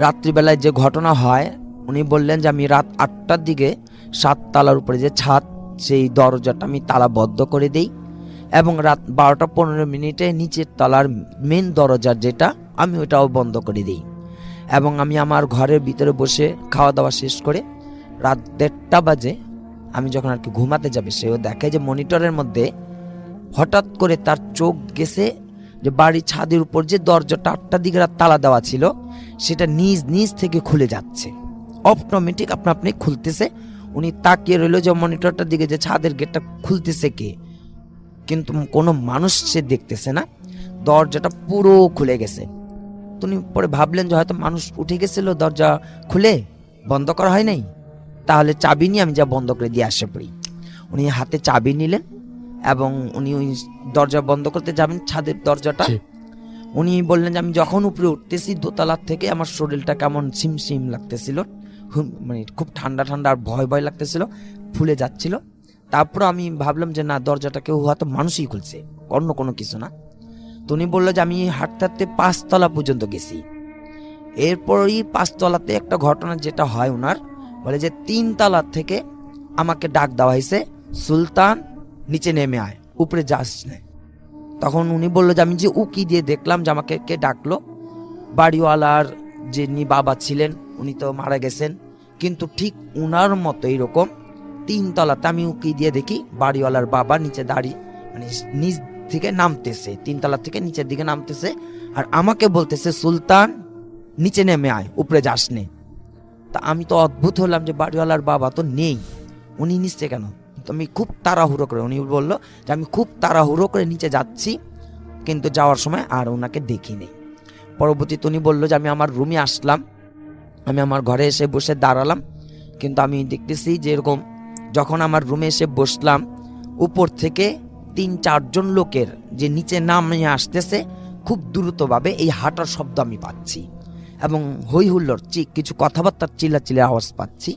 রাত্রিবেলায় যে ঘটনা হয়, উনি বললেন যে আমি রাত 8টার দিকে 7 তলার উপরে যে ছাদ, সেই দরজাটা আমি তালাবদ্ধ করে দেই, এবং রাত 12টা 15 নিচের তলার মেন দরজা যেটা, আমি ওটাও বন্ধ করে দিই। এবং আমি আমার ঘরের ভিতরে বসে খাওয়া দাওয়া শেষ করে রাত 1:30 বাজে আমি যখন আর কি ঘুমাতে যাবে, সেও দেখে যে মনিটরের মধ্যে হঠাৎ করে তার চোখ গেছে যে বাড়ির ছাদের উপর যে দরজাটা 8টার দিকে তালা দেওয়া ছিল, সেটা নিজ থেকে খুলে যাচ্ছে, অটোমেটিক আপনি খুলতেছে। উনি তাকিয়ে রইল যে মনিটরটার দিকে, যে ছাদের গেটটা খুলতেছে কে, কিন্তু কোনো মানুষ সে দেখতেছে না, দরজাটা পুরো খুলে গেছে। উনি পরে ভাবলেন যে হয়তো মানুষ উঠে গেছিল, দরজা খুলে বন্ধ করা হয় নাই, তাহলে চাবি নিয়ে আমি যা বন্ধ করে দিয়ে আসে পড়ি। উনি হাতে চাবি নিলেন এবং উনি ওই দরজা বন্ধ করতে যাবেন, ছাদের দরজাটা। উনি বললেন যে আমি যখন উপরে উঠতেছি দোতলার থেকে, আমার শরীরটা কেমন সিম লাগতেছিল, মানে খুব ঠান্ডা আর ভয় লাগতেছিল, ফুলে যাচ্ছিল। তারপর আমি ভাবলাম যে না, দরজাটা কেউ হয়তো মানুষই খুলছে, অন্য কোনো কিছু না। তো উনি বললো যে আমি হাঁটতে 5 তলা পর্যন্ত গেছি। এরপরই 5 তলাতে একটা ঘটনা যেটা হয়, ওনার বলে যে 3 তলা থেকে আমাকে ডাক দেওয়া হয়েছে, সুলতান নিচে নেমে আয়, উপরে যাস না। তখন উনি বললো যে আমি যে উকি দিয়ে দেখলাম যে আমাকে কে ডাকলো। বাড়িওয়ালার যিনি বাবা ছিলেন উনি তো মারা গেছেন, কিন্তু ঠিক উনার মতো এইরকম 3 তলাতে আমি উকি দিয়ে দেখি বাড়িওয়ালার বাবা নিচে দাঁড়িয়ে, মানে নিচ থেকে নামতেছে, 3 তলা থেকে নিচের দিকে নামতেছে, আর আমাকে বলতেছে সুলতান নিচে নেমে আয়, উপরে যাস নে। তা আমি তো অদ্ভুত হলাম যে বাড়িওয়ালার বাবা তো নেই, উনি নিচে কেন? তো আমি খুব তাড়াহুড়ো করে, উনি বললো যে আমি খুব তাড়াহুড়ো করে নিচে যাচ্ছি, কিন্তু যাওয়ার সময় আর ওনাকে দেখি নেই। পরবর্তীতে উনি বললো যে আমি আমার রুমে আসলাম, আমি আমার ঘরে এসে বসে দাঁড়ালাম, কিন্তু আমি দেখতেছি যে এরকম যখন আমার রুমে এসে বসলাম, উপর থেকে 3-4 জন লোকের যে নিচে নামে আসতেছে খুব দ্রুতভাবে, এই হাঁটার শব্দ আমি পাচ্ছি, এবং হই হুল্লোড় কিছু কথাবার্তার চিল্লাচিল্লি আওয়াজ পাচ্ছি।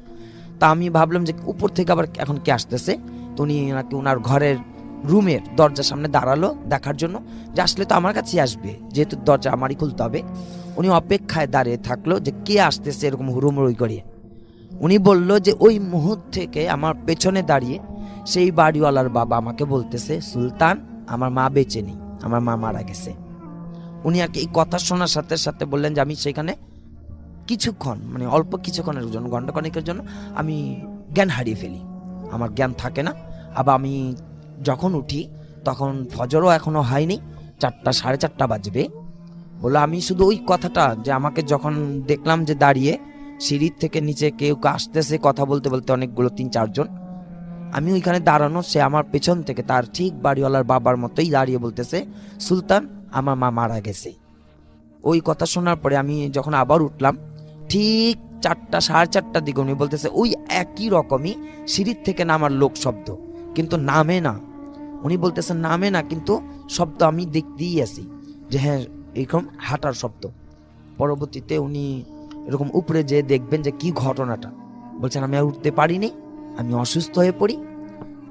তা আমি ভাবলাম যে উপর থেকে আবার এখন কে আসতেছে। তো উনি নাকি ওনার ঘরের রুমের দরজার সামনে দাঁড়ালো দেখার জন্য, যে আসলে তো আমার কাছেই আসবে, যেহেতু দরজা আমারই খুলতে হবে। উনি অপেক্ষায় দাঁড়িয়ে থাকলো যে কে আসতেছে এরকম হুড়োমুড়ি করে। উনি বলল যে ওই মুহূর্ত থেকে আমার পেছনে দাঁড়িয়ে সেই বাড়িওয়ালার বাবা আমাকে বলতেছে, সুলতান আমার মা বেঁচে নেই, আমার মা মারা গেছে। উনি আর কি এই কথা শোনার সাথে সাথে বললেন যে আমি সেখানে কিছুক্ষণ, মানে অল্প কিছুক্ষণের জন্য, ঘন্টাখানেকের জন্য আমি জ্ঞান হারিয়ে ফেলি, আমার জ্ঞান থাকে না। আবার আমি যখন উঠি তখন ফজরও এখনো হয়নি, 4টা 4:30 বাজবে। বলে আমি শুধু ওই কথাটা, যে আমাকে যখন দেখলাম যে দাঁড়িয়ে সিঁড়ির থেকে নিচে কেউ আসতেছে কথা বলতে বলতে, অনেকগুলো 3-4 জন, আমি ওইখানে দাঁড়ানো, সে আমার পেছন থেকে তার ঠিক বাড়িওয়ালার বাবার মতোই দাঁড়িয়ে বলতেছে, সুলতান আমার মা মারা গেছে। ওই কথা শোনার পরে আমি যখন আবার উঠলাম, ঠিক 4টা 4:30টার দিকে উনি বলতেছে ওই একই রকমই সিঁড়ির থেকে নামার লোক শব্দ, কিন্তু নামে না। উনি বলতেছেন নামে না, কিন্তু শব্দ আমি দেখতেই আছি যে হ্যাঁ এরকম হাঁটার শব্দ। পরবর্তীতে উনি এরকম উপরে যেয়ে দেখবেন যে কি ঘটনাটা, বলছেন আমি আর উঠতে পারিনি, আমি অসুস্থ হয়ে পড়ি।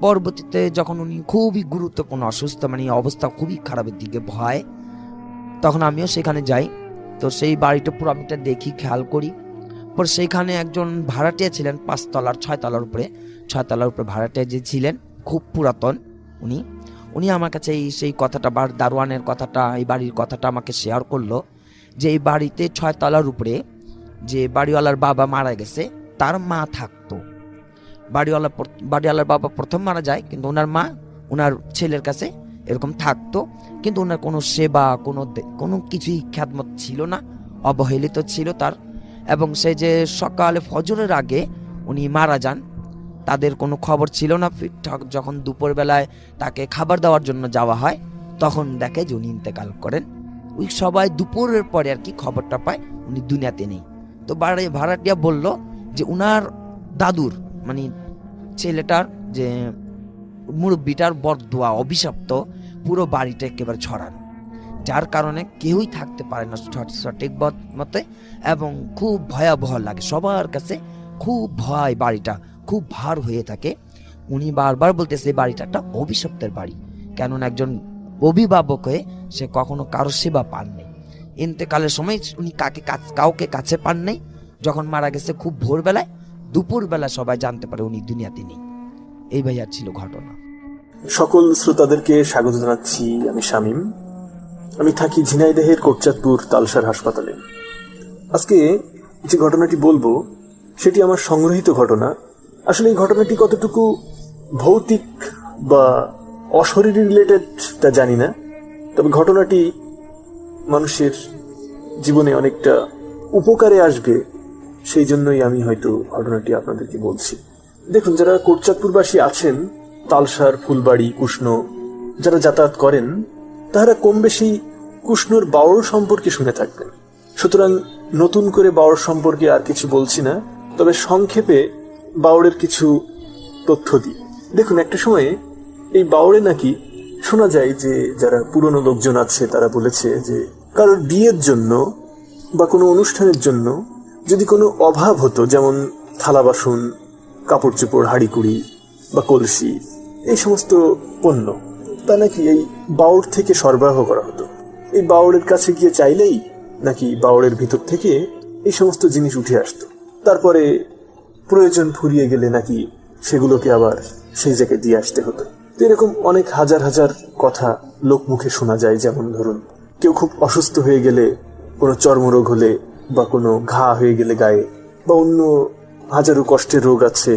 পরবর্তীতে যখন উনি খুবই গুরুত্বপূর্ণ অসুস্থ, মানে অবস্থা খুবই খারাপের দিকে ভয়, তখন আমিও সেখানে যাই। তো সেই বাড়িটা পুরো আমি দেখি, খেয়াল করি। পর সেইখানে একজন ভাড়াটিয়া ছিলেন 5 তলার 6 তলার উপরে, 6 তলার উপরে ভাড়াটিয়া যে ছিলেন, খুব পুরাতন উনি আমার কাছে সেই কথাটা, দারোয়ানের কথাটা, এই বাড়ির কথাটা আমাকে শেয়ার করলো যে এই বাড়িতে 6 তলার উপরে যে বাড়িওয়ালার বাবা মারা গেছে তার মা থাকতো। বাড়িওয়ালার বাবা প্রথম মারা যায়, কিন্তু ওনার মা ওনার ছেলের কাছে এরকম থাকতো, কিন্তু ওনার কোনো সেবা কোনো কিছুই খ্যাতমত ছিল না, অবহেলিত ছিল তার। এবং সে যে সকালে ফজরের আগে উনি মারা যান, তাদের কোনো খবর ছিল না। যখন দুপুরবেলায় তাকে খাবার দেওয়ার জন্য যাওয়া হয়, তখন দেখে যে উনি ইন্তেকাল করেন। ওই সবাই দুপুরের পরে আর কি খবরটা পায় উনি দুনিয়াতে নেই। তো ভাড়াটিয়া বলল যে উনার দাদুর, মানে ছেলেটার যে মুরব্বিটার বরদোয়া অভিশপ্ত পুরো বাড়িটা একেবারে ছড়ানো, যার কারণে কেউই থাকতে পারে না সঠিক মতে, এবং খুব ভয়াবহ লাগে সবার কাছে, খুব ভয়, বাড়িটা খুব ভার হয়ে থাকে। উনি বারবার বলতেছে এই বাড়িটা একটা অভিশপ্তের বাড়ি, কেননা একজন অভিভাবক হয়ে সে কখনো কারো সেবা পান নাই। ইন্তেকালের সময় উনি কাউকে কাছে পান নাই। যখন মারা গেছে খুব ভোরবেলায়, দুপুরবেলা সবাই জানতে পারে উনি দুনিয়াতে নেই। এই ভাইয়ার ছিল ঘটনা। সকল শ্রোতাদেরকে স্বাগত জানাচ্ছি। আমি শামীম, আমি থাকি ঝিনাইদহের কোটচাঁদপুর তালসার হাসপাতালে। আজকে যে ঘটনাটি বলবো সেটি আমার সংগৃহীত ঘটনা। আসলে এই ঘটনাটি কতটুকু ভৌতিক বা অশরীরী রিলেটেড তা জানি না, তবে ঘটনাটি মানুষের জীবনে অনেকটা উপকারে আসবে, সেই জন্যই আমি হয়তো ঘটনাটি আপনাদেরকে বলছি। দেখুন, যারা কোটচাঁদপুরবাসী আছেন, তালসার, ফুলবাড়ি, কুষ্ণ যারা যাতায়াত করেন, তারা কম বেশি কুষ্ণর বাউড় সম্পর্কে শুনে থাকবেন। সুতরাং নতুন করে বাউড় সম্পর্কে আর কিছু বলছি না, তবে সংক্ষেপে বাউড়ের কিছু তথ্য দিই। দেখুন, একটা সময়ে এই বাউড়ে নাকি শোনা যায় যে যারা পুরনো লোকজন আছে তারা বলেছে যে কারোর বিয়ের জন্য বা কোনো অনুষ্ঠানের জন্য যদি কোনো অভাব হতো, যেমন থালা বাসন, কাপড় চোপড়, হাঁড়ি কুড়ি বা কলসি, এই সমস্ত পণ্য, তা নাকি এই বাউড় থেকে সরবরাহ করা হতো। এই বাউড়ের কাছে গিয়ে চাইলেই নাকি বাউড়ের ভিতর থেকে এই সমস্ত জিনিস উঠে আসতো। তারপরে প্রয়োজন ফুরিয়ে গেলে নাকি সেগুলোকে আবার সেই জায়গায় দিয়ে আসতে হতো। তো এরকম অনেক হাজার হাজার কথা লোকমুখে শোনা যায়। যেমন ধরুন, কেউ খুব অসুস্থ হয়ে গেলে, কোনো চর্মরোগ হলে বা কোনো ঘা হয়ে গেলে গায়ে, বা অন্য হাজারো কষ্টের রোগ আছে,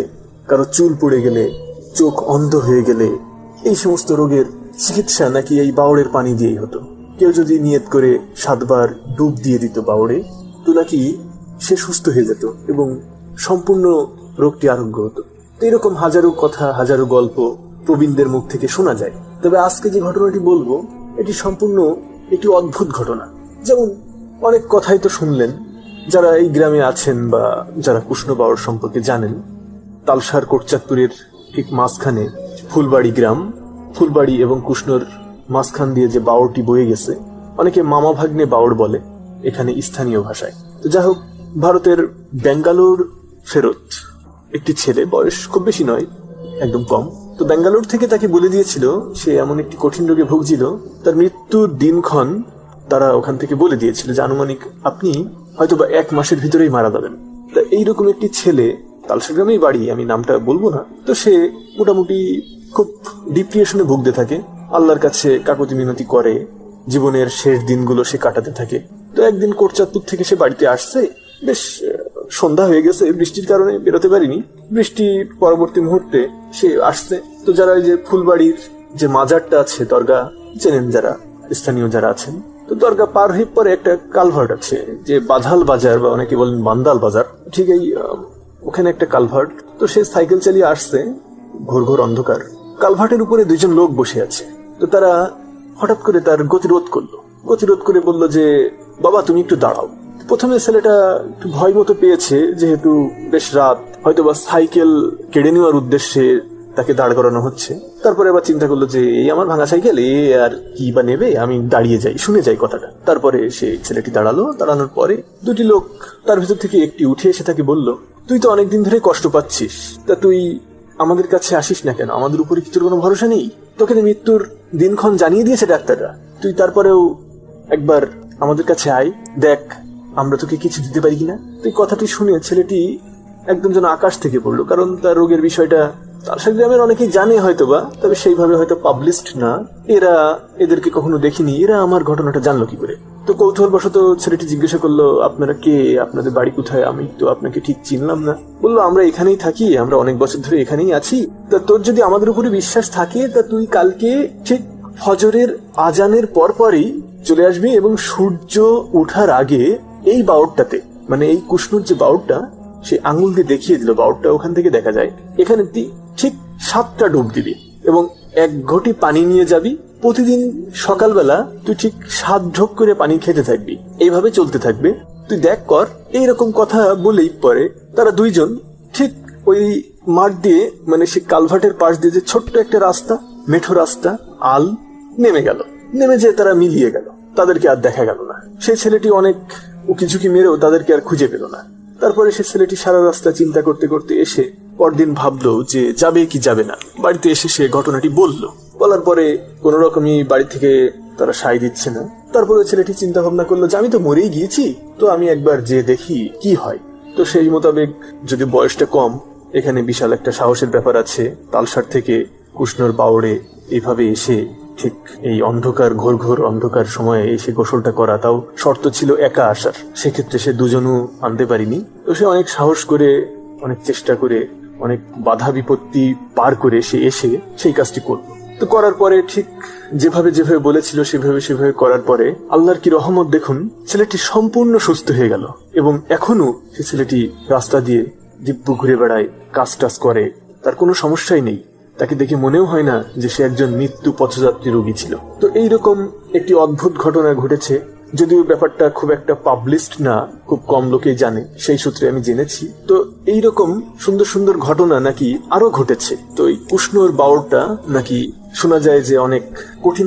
কারো চুল পড়ে গেলে, চোখ অন্ধ হয়ে গেলে, এই সমস্ত রোগের চিকিৎসা নাকি এই বাউড়ের পানি দিয়েই হতো। কেউ যদি নিয়ত করে 7 বার ডুব দিয়ে দিত বাউড়ে, তো নাকি সে সুস্থ হয়ে যেত এবং সম্পূর্ণ রোগটি আরোগ্য হতো। তো এরকম হাজারো কথা, হাজারো গল্প প্রবীণদের মুখ থেকে শোনা যায়। তবে আজকে যে ঘটনাটি বলবো এটি সম্পূর্ণ একটি অদ্ভুত ঘটনা। যেমন অনেক কথাই তো শুনলেন, যারা এই গ্রামে আছেন বা যারা কুষ্ণ বাউড় সম্পর্কে জানেন, তালসার কোটচাঁদপুরের ঠিক মাঝখানে ফুলবাড়ি গ্রাম, ফুলবাড়ি এবং কুষ্ণর মাঝখান দিয়ে যে বাউড়টি বয়ে গেছে, অনেকে মামা ভাগ্নে বাউড় বলে এখানে স্থানীয় ভাষায়। তো যাই হোক, ভারতের ব্যাঙ্গালোর ফেরত একটি ছেলে, বয়স খুব বেশি নয়, একদম কম, তো ব্যাঙ্গালোর থেকে তাকে বলে দিয়েছিল সে এমন একটি কঠিন রোগে ভুগছিল, তার মৃত্যুর দিনক্ষণ তারা ওখান থেকে বলে দিয়েছিল যে আনুমানিক আপনি হয়তো বা 1 মাসের ভিতরেই মারা যাবেন। তা এইরকম একটি ছেলে, তালসা গ্রামেই বাড়ি, আমি নামটা বলবো না, তো সে মোটামুটি খুব ডিপ্রেশনে ভুগতে থাকে, আল্লাহর কাছে কাকুতি মিনতি করে, জীবনের শেষ দিনগুলো সে কাটাতে থাকে। তো একদিন কোটচাঁদপুর থেকে সে বাড়িতে আসছে, বেশ সন্ধ্যা হয়ে গেছে, বৃষ্টির কারণে বেরোতে পারিনি। বৃষ্টির পরবর্তী মুহূর্তে সে আসছে। তো যারা এই যে ফুলবাড়ির যে মাজারটা আছে, দরগা চেনেন যারা, স্থানীয় যারা আছেন, তো দরগা পার হয়ে পরে একটা কালভার্ট আছে, যে বাধাল বাজার বা অনেকে বলেন বান্দাল বাজার, ঠিক এই ওখানে একটা কালভার্ট। তো সে সাইকেল চালিয়ে আসছে, ঘোর ঘোর অন্ধকার। কালভার্টের উপরে দুইজন লোক বসে আছে। তো তারা হঠাৎ করে তার গতিরোধ করে বলল যে, বাবা তুমি একটু দাঁড়াও। প্রথমে ছেলেটা একটু ভয় মতো পেয়েছে, যেহেতু বেশ রাত, হয়তোবা সাইকেল কেড়ে নেওয়ার উদ্দেশ্যে তাকে দাঁড় করানো হচ্ছে। তারপরে আবার চিন্তা করলো যে এই আমার ভাঙা সাইকেল, এ আর কি বা নেবে, আমি দাঁড়িয়ে যাই, শুনে যাই কথাটা। তারপরে সেই ছেলেটি দাঁড়ানোর পরে দুটি লোক তার ভিতর থেকে একটি উঠে এসে তাকে বলল, তুই তো অনেকদিন ধরে কষ্ট পাচ্ছিস, তা তুই আমাদের কাছে আসিস না কেন? আমাদের উপরে কি তোর কোনো ভরসা নেই? তোকে মৃত্যুর দিনক্ষণ জানিয়ে দিয়েছে ডাক্তাররা, তুই তারপরেও একবার আমাদের কাছে আয়, দেখ আমরা তোকে কিছু দিতে পারি কিনা। তুই কথাটি শুনে ছেলেটি একদম যেন আকাশ থেকে পড়লো, কারণ তার রোগের বিষয়টা তালসার গ্রামের অনেকেই জানে হয়তোবা, তবে সেইভাবে হয়তো পাবলিশড না। এদেরকে কখনো দেখিনি, এরা আমার ঘটনাটা জানলো কি করে? তো কৌতূহলবশত ছেলেটি জিজ্ঞাসা করলো, আপনারা কে, আপনাদের বাড়ি কোথায়? আমি তো আপনাকে ঠিক চিনলাম না। বললো, আমরা এখানেই থাকি, আমরা অনেক বছর ধরে এখানেই আছি। তা তোর যদি আমাদের উপরে বিশ্বাস থাকে, তা তুই কালকে ঠিক ফজরের আজানের পরপরই চলে আসবি এবং সূর্য ওঠার আগে এই বাউরটাতে, মানে এই কুষ্ণুর যে বাউরটা, সে আঙুল দিয়ে দেখিয়ে দিল, বাউরটা ওখান থেকে দেখা যায়, এখানে ঠিক 7টা ডুব দিবি এবং 1 ঘটি পানি নিয়ে যাবি। প্রতিদিন সকালবেলা তুই ঠিক 7 ঢোক করে পানি খেতে থাকবি, এইভাবে চলতে থাকবে, তুই দেখ কর। এইরকম কথা বলেই পরে তারা দুইজন ঠিক ওই মাঠ দিয়ে, মানে সে কালভার্টের পাশ দিয়ে যে ছোট্ট একটা রাস্তা, মেঠো রাস্তা, আল, নেমে যে তারা মিলিয়ে গেল, তাদেরকে আর দেখা গেল না। সেই ছেলেটি অনেক উকিঝুঁকি মেরেও তাদেরকে আর খুঁজে পেল না। তারপরে সে ছেলেটি সারা রাস্তা চিন্তা করতে করতে এসে পরদিন ভাবলো যে যাবে কি যাবে না। বাড়িতে এসে সে ঘটনাটি বলার পরে কোন রকমই বাড়ি থেকে তারা সায় দিচ্ছে না। তারপরে ছেলেটি চিন্তা ভাবনা করলো যে আমি তো মরেই গিয়েছি, তো আমি একবার যে দেখি কি হয়। তো সেই মোতাবেক, যদি বয়সটা কম, এখানে বিশাল একটা সাহসের ব্যাপার আছে। তালসার থেকে কুষ্ণর বাউড়ে এইভাবে এসে ঠিক এই অন্ধকার, ঘোর অন্ধকার সময়ে এসে গোসলটা করা, তাও শর্ত ছিল একা আসার, সেক্ষেত্রে সে দুজনও আনতে পারিনি। তো সে অনেক সাহস করে, অনেক চেষ্টা করে, অনেক বাধা বিপত্তি পার করে সে এসে সেই কাজটি করলো। তো করার পরে ঠিক যেভাবে বলেছিল সেভাবে করার পরে আল্লাহর কি রহমত, দেখুন ছেলেটি সম্পূর্ণ সুস্থ হয়ে গেল এবং এখনো সে ছেলেটি রাস্তা দিয়ে দিব্য ঘুরে বেড়ায়, কাজ টাজ করে, তার কোনো সমস্যাই নেই। তাকে দেখে মনেও হয় না যে সে একজন মৃত্যু পথযাত্রী রোগী ছিল। তো এইরকম একটি অদ্ভুত ঘটনা ঘটেছে, যদিও ব্যাপারটা খুব একটা পাবলিশড না, খুব কম লোকেই জানে, সেই সূত্রে আমি জেনেছি। তো এইরকম সুন্দর সুন্দর ঘটনা নাকি আরো ঘটেছে। তো এই কুষ্ণর বাউরটা নাকি শোনা যায় যে অনেক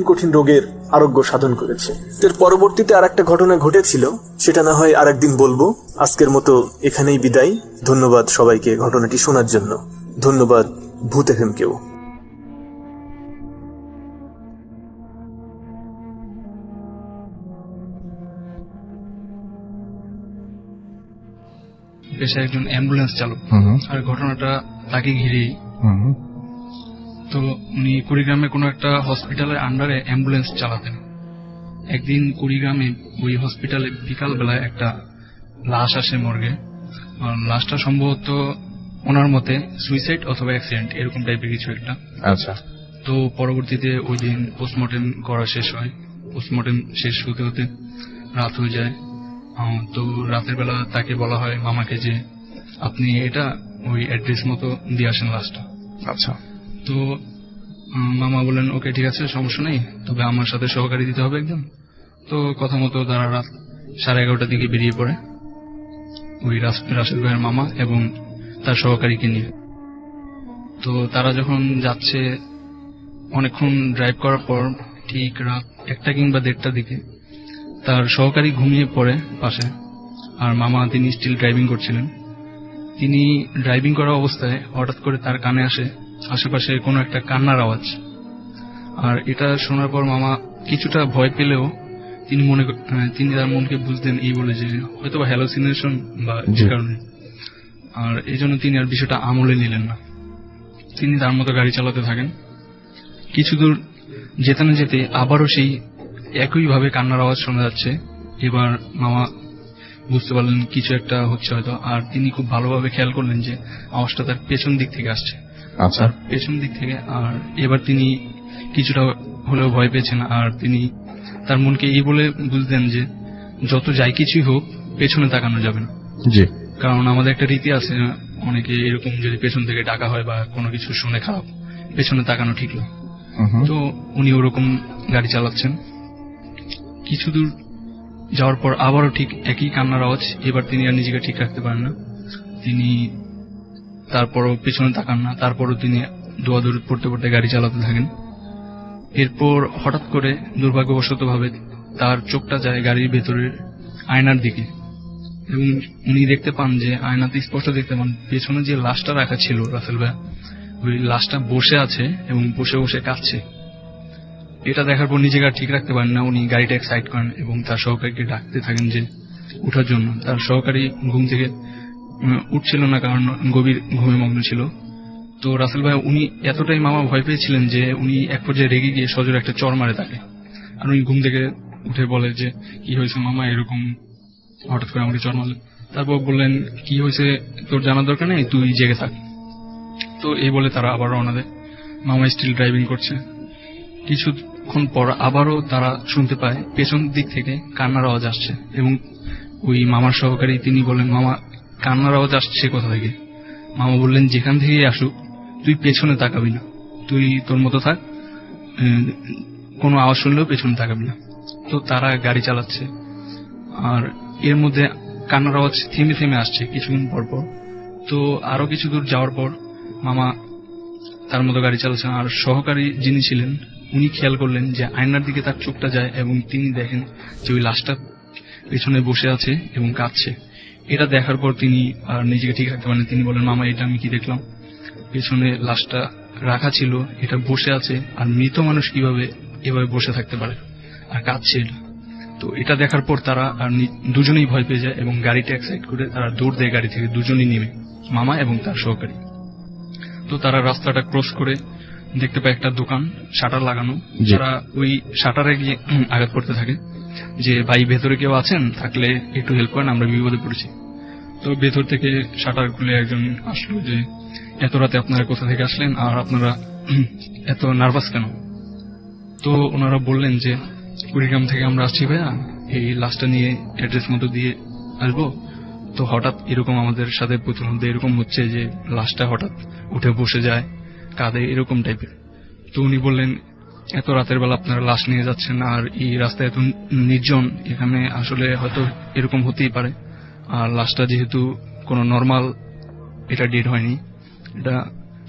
কঠিন রোগের আরোগ্য সাধন করেছে। এর পরবর্তীতে আর একটা ঘটনা ঘটেছিল, সেটা না হয় আরেকদিন বলবো। আজকের মতো এখানেই বিদায়। ধন্যবাদ সবাইকে ঘটনাটি শোনার জন্য। ধন্যবাদ ভূত এফএমকেও। পেশায় একজন অ্যাম্বুলেন্স চালক, আর ঘটনাটা তাকে ঘিরেই। তো উনি কুড়িগ্রামে কোনো একটা হসপিটালের আন্ডারে অ্যাম্বুলেন্স চালাতেন। একদিন কুড়িগ্রামে ওই হসপিটালে বিকাল বেলায় একটা লাশ আসে মর্গে। লাশটা সম্ভবত ওনার মতে সুইসাইড অথবা অ্যাক্সিডেন্ট, এরকম টাইপের কিছু একটা। আচ্ছা। তো পরবর্তীতে ওই দিন পোস্টমর্টেম করা শেষ হয়। পোস্টমর্টেম শেষ হতে হতে রাত হয়ে যায়। তো রাতের বেলা তাকে বলা হয় মামাকে যে আপনি এটা ওই অ্যাড্রেস মতো দিয়ে আসেন লাশটা। আচ্ছা। তো মামা বলেন ওকে ঠিক আছে, সমস্যা নেই, তবে আমার সাথে সহকারী দিতে হবে একজন। তো কথা মতো তারা রাত 11:30টার দিকে বেরিয়ে পড়ে ওই রাশেদ ভাইয়ের মামা এবং তার সহকারীকে নিয়ে। তো তারা যখন যাচ্ছে, অনেকক্ষণ ড্রাইভ করার পর ঠিক রাত 1টা কিংবা 1:30টার দিকে তার সহকারী ঘুমিয়ে পড়ে পাশে, আর মামা তিনি স্টিল ড্রাইভিং করছিলেন। তিনি ড্রাইভিং করা অবস্থায় হঠাৎ করে তার কানে আসে আশেপাশে কোনো একটা কান্নার আওয়াজ। আর এটা শোনার পর মামা কিছুটা ভয় পেলেও তিনি তার মনকে বুঝতেন এই বলে যে হয়তো বা হ্যালোসিনেশন বা যে কারণে, আর এই জন্য তিনি আর বিষয়টা আমলে নিলেন না। তিনি তার মতো গাড়ি চালাতে থাকেন। কিছু দূর যেতে না যেতে আবারও সেই একইভাবে কান্নার আওয়াজ শোনা যাচ্ছে। এবার মামা বুঝতে পারলেন কিছু একটা হচ্ছে হয়তো, আর তিনি খুব ভালোভাবে খেয়াল করলেন যে আওয়াজটা তার পেছন দিক থেকে আসছে। আচ্ছা। পেছন দিক থেকে। আর এবার তিনি কিছুটা হলেও ভয় পেয়েছেন, আর তিনি তার মনকে এই বলে বুঝলেন যে যত যাই কিছুই হোক পেছনে তাকানো যাবে না। জি। কারণ আমাদের একটা রীতি আছে, অনেকে এরকম যদি পেছন থেকে ডাকা হয় বা কোনো কিছু শুনে খারাপ, পেছনে তাকানো ঠিক না। তো উনি ওরকম গাড়ি চালাচ্ছেন। কিছু দূর যাওয়ার পর আবারও ঠিক একই কান্নার আওয়াজ। এবার তিনি আর নিজেকে ঠিক রাখতে পারেন না। তিনি তারপরও পেছনে তাকান না, তারপরও তিনি দৌড়াদৌড়ি পড়তে পড়তে গাড়ি চালাতে থাকেন। এরপর হঠাৎ করে দুর্ভাগ্যবশত ভাবে তার চোখটা যায় গাড়ির ভেতরের আয়নার দিকে, এবং উনি দেখতে পান যে আয়নাতে স্পষ্ট দেখতে পান পেছনে যে লাশটা রাখা ছিল রাসেল ভাই, ওই লাশটা বসে আছে এবং বসে বসে কাঁদছে। এটা দেখার পর নিজেকে আর ঠিক রাখতে পারেন না, উনি গাড়িটা সাইড করেন এবং তার সহকারীকে ডাকতে থাকেন যে উঠার জন্য। তার সহকারী ঘুম থেকে উঠছিল না, কারণ গভীর ঘুমে মগ্ন ছিল। তো রাসেল ভাই উনি এতটাই মামা ভয় পেয়েছিলেন যে উনি এক পর্যায়ে রেগে গিয়ে সজোরে একটা চড় মারে তাকে। আর উনি ঘুম থেকে উঠে বলে যে কি হয়েছে মামা, এরকম হঠাৎ করে আমাকে চড় মারলেন। তারপর বললেন কি হয়েছে তোর জানার দরকার নেই, তুই জেগে থাক। তো এই বলে তারা আবার রওনা দেয়। মামা স্টিল ড্রাইভিং করছে। কিছুক্ষণ পর আবারও তারা শুনতে পায় পেছন দিক থেকে কান্নার আওয়াজ আসছে, এবং ওই মামার সহকারী তিনি বলেন মামা কান্নার আওয়াজ আসছে কোথা থেকে? মামা বললেন যেখান থেকেই আসুক তুই পেছনে তাকাবি না, তুই তোর মতো থাক, কোনো আওয়াজ শুনলেও পেছনে তাকাবি না। তো তারা গাড়ি চালাচ্ছে, আর এর মধ্যে কান্নার আওয়াজ থেমে থেমে আসছে কিছুক্ষণ পর পর। তো আরো কিছু দূর যাওয়ার পর মামা তার মতো গাড়ি চালাচ্ছেন, আর সহকারী যিনি ছিলেন উনি খেয়াল করলেন যে আয়নার দিকে তার চোখটা যায় এবং তিনি দেখেন যে ওই লাশটা পেছনে বসে আছে এবং কাঁদছে। এটা দেখার পর তিনি আর নিজেকে ঠিক রাখতে পারেন। তিনি বলেন মামা এটা আমি কি দেখলাম, পেছনে লাশটা রাখা ছিল, এটা বসে আছে, আর মৃত মানুষ কিভাবে এভাবে বসে থাকতে পারে আর কাঁদছে এটা। তো এটা দেখার পর তারা আর দুজনেই ভয় পেয়ে যায় এবং গাড়িটা এক সাইড করে তারা দৌড় দেয় গাড়ি থেকে, দুজনেই নেমে, মামা এবং তার সহকারী। তো তারা রাস্তাটা ক্রস করে দেখতে পায় একটা দোকান শাটার লাগানো। তারা ওই শাটারে গিয়ে আঘাত করতে থাকে যে ভাই ভেতরে কেউ আছেন, থাকলে একটু হেল্প করেন, আমরা বিপদে পড়েছি। তো ভেতর থেকে শাটার খুলে একজন আসলো যে এত রাতে আপনারা কোথা থেকে আসলেন আর আপনারা এত নার্ভাস কেন? তো ওনারা বললেন যে কুড়িগ্রাম থেকে আমরা আসছি ভাইয়া, এই লাশটা নিয়ে অ্যাড্রেস মতো দিয়ে আসবো। তো হঠাৎ এরকম আমাদের সাথে প্রতিমধ্যে এরকম হচ্ছে যে লাশটা হঠাৎ উঠে বসে যায়, কাঁদে, এরকম টাইপের। তো উনি বললেন এত রাতের বেলা আপনারা লাশ নিয়ে যাচ্ছেন আর এই রাস্তায় এত নির্জন, এখানে আসলে হয়তো এরকম হতেই পারে। আর লাশটা যেহেতু কোনো নর্মাল এটা ডেড হয়নি, এটা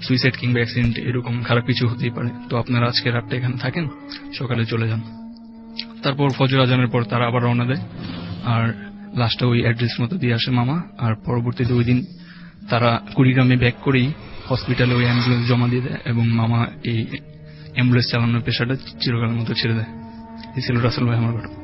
সুইসাইড কিংবা অ্যাক্সিডেন্ট, এরকম খারাপ কিছু হতেই পারে। তো আপনারা আজকে রাতটা এখানে থাকেন, সকালে চলে যান। তারপর ফজর আজানের পর তারা আবার রওনা দেয়, আর লাশটা ওই অ্যাড্রেস মতো দিয়ে আসে মামা। আর পরবর্তীতে ওই দিন তারা কুড়িগ্রামে ব্যাক করেই হসপিটালে ওই অ্যাম্বুলেন্স জমা দিয়ে দেয় এবং মামা এই অ্যাম্বুলেন্স চালানোর পেশাটা চিরকালের মতো ছেড়ে দেয়। এই ছিল রাসেল ভাই আমার ঘটনা।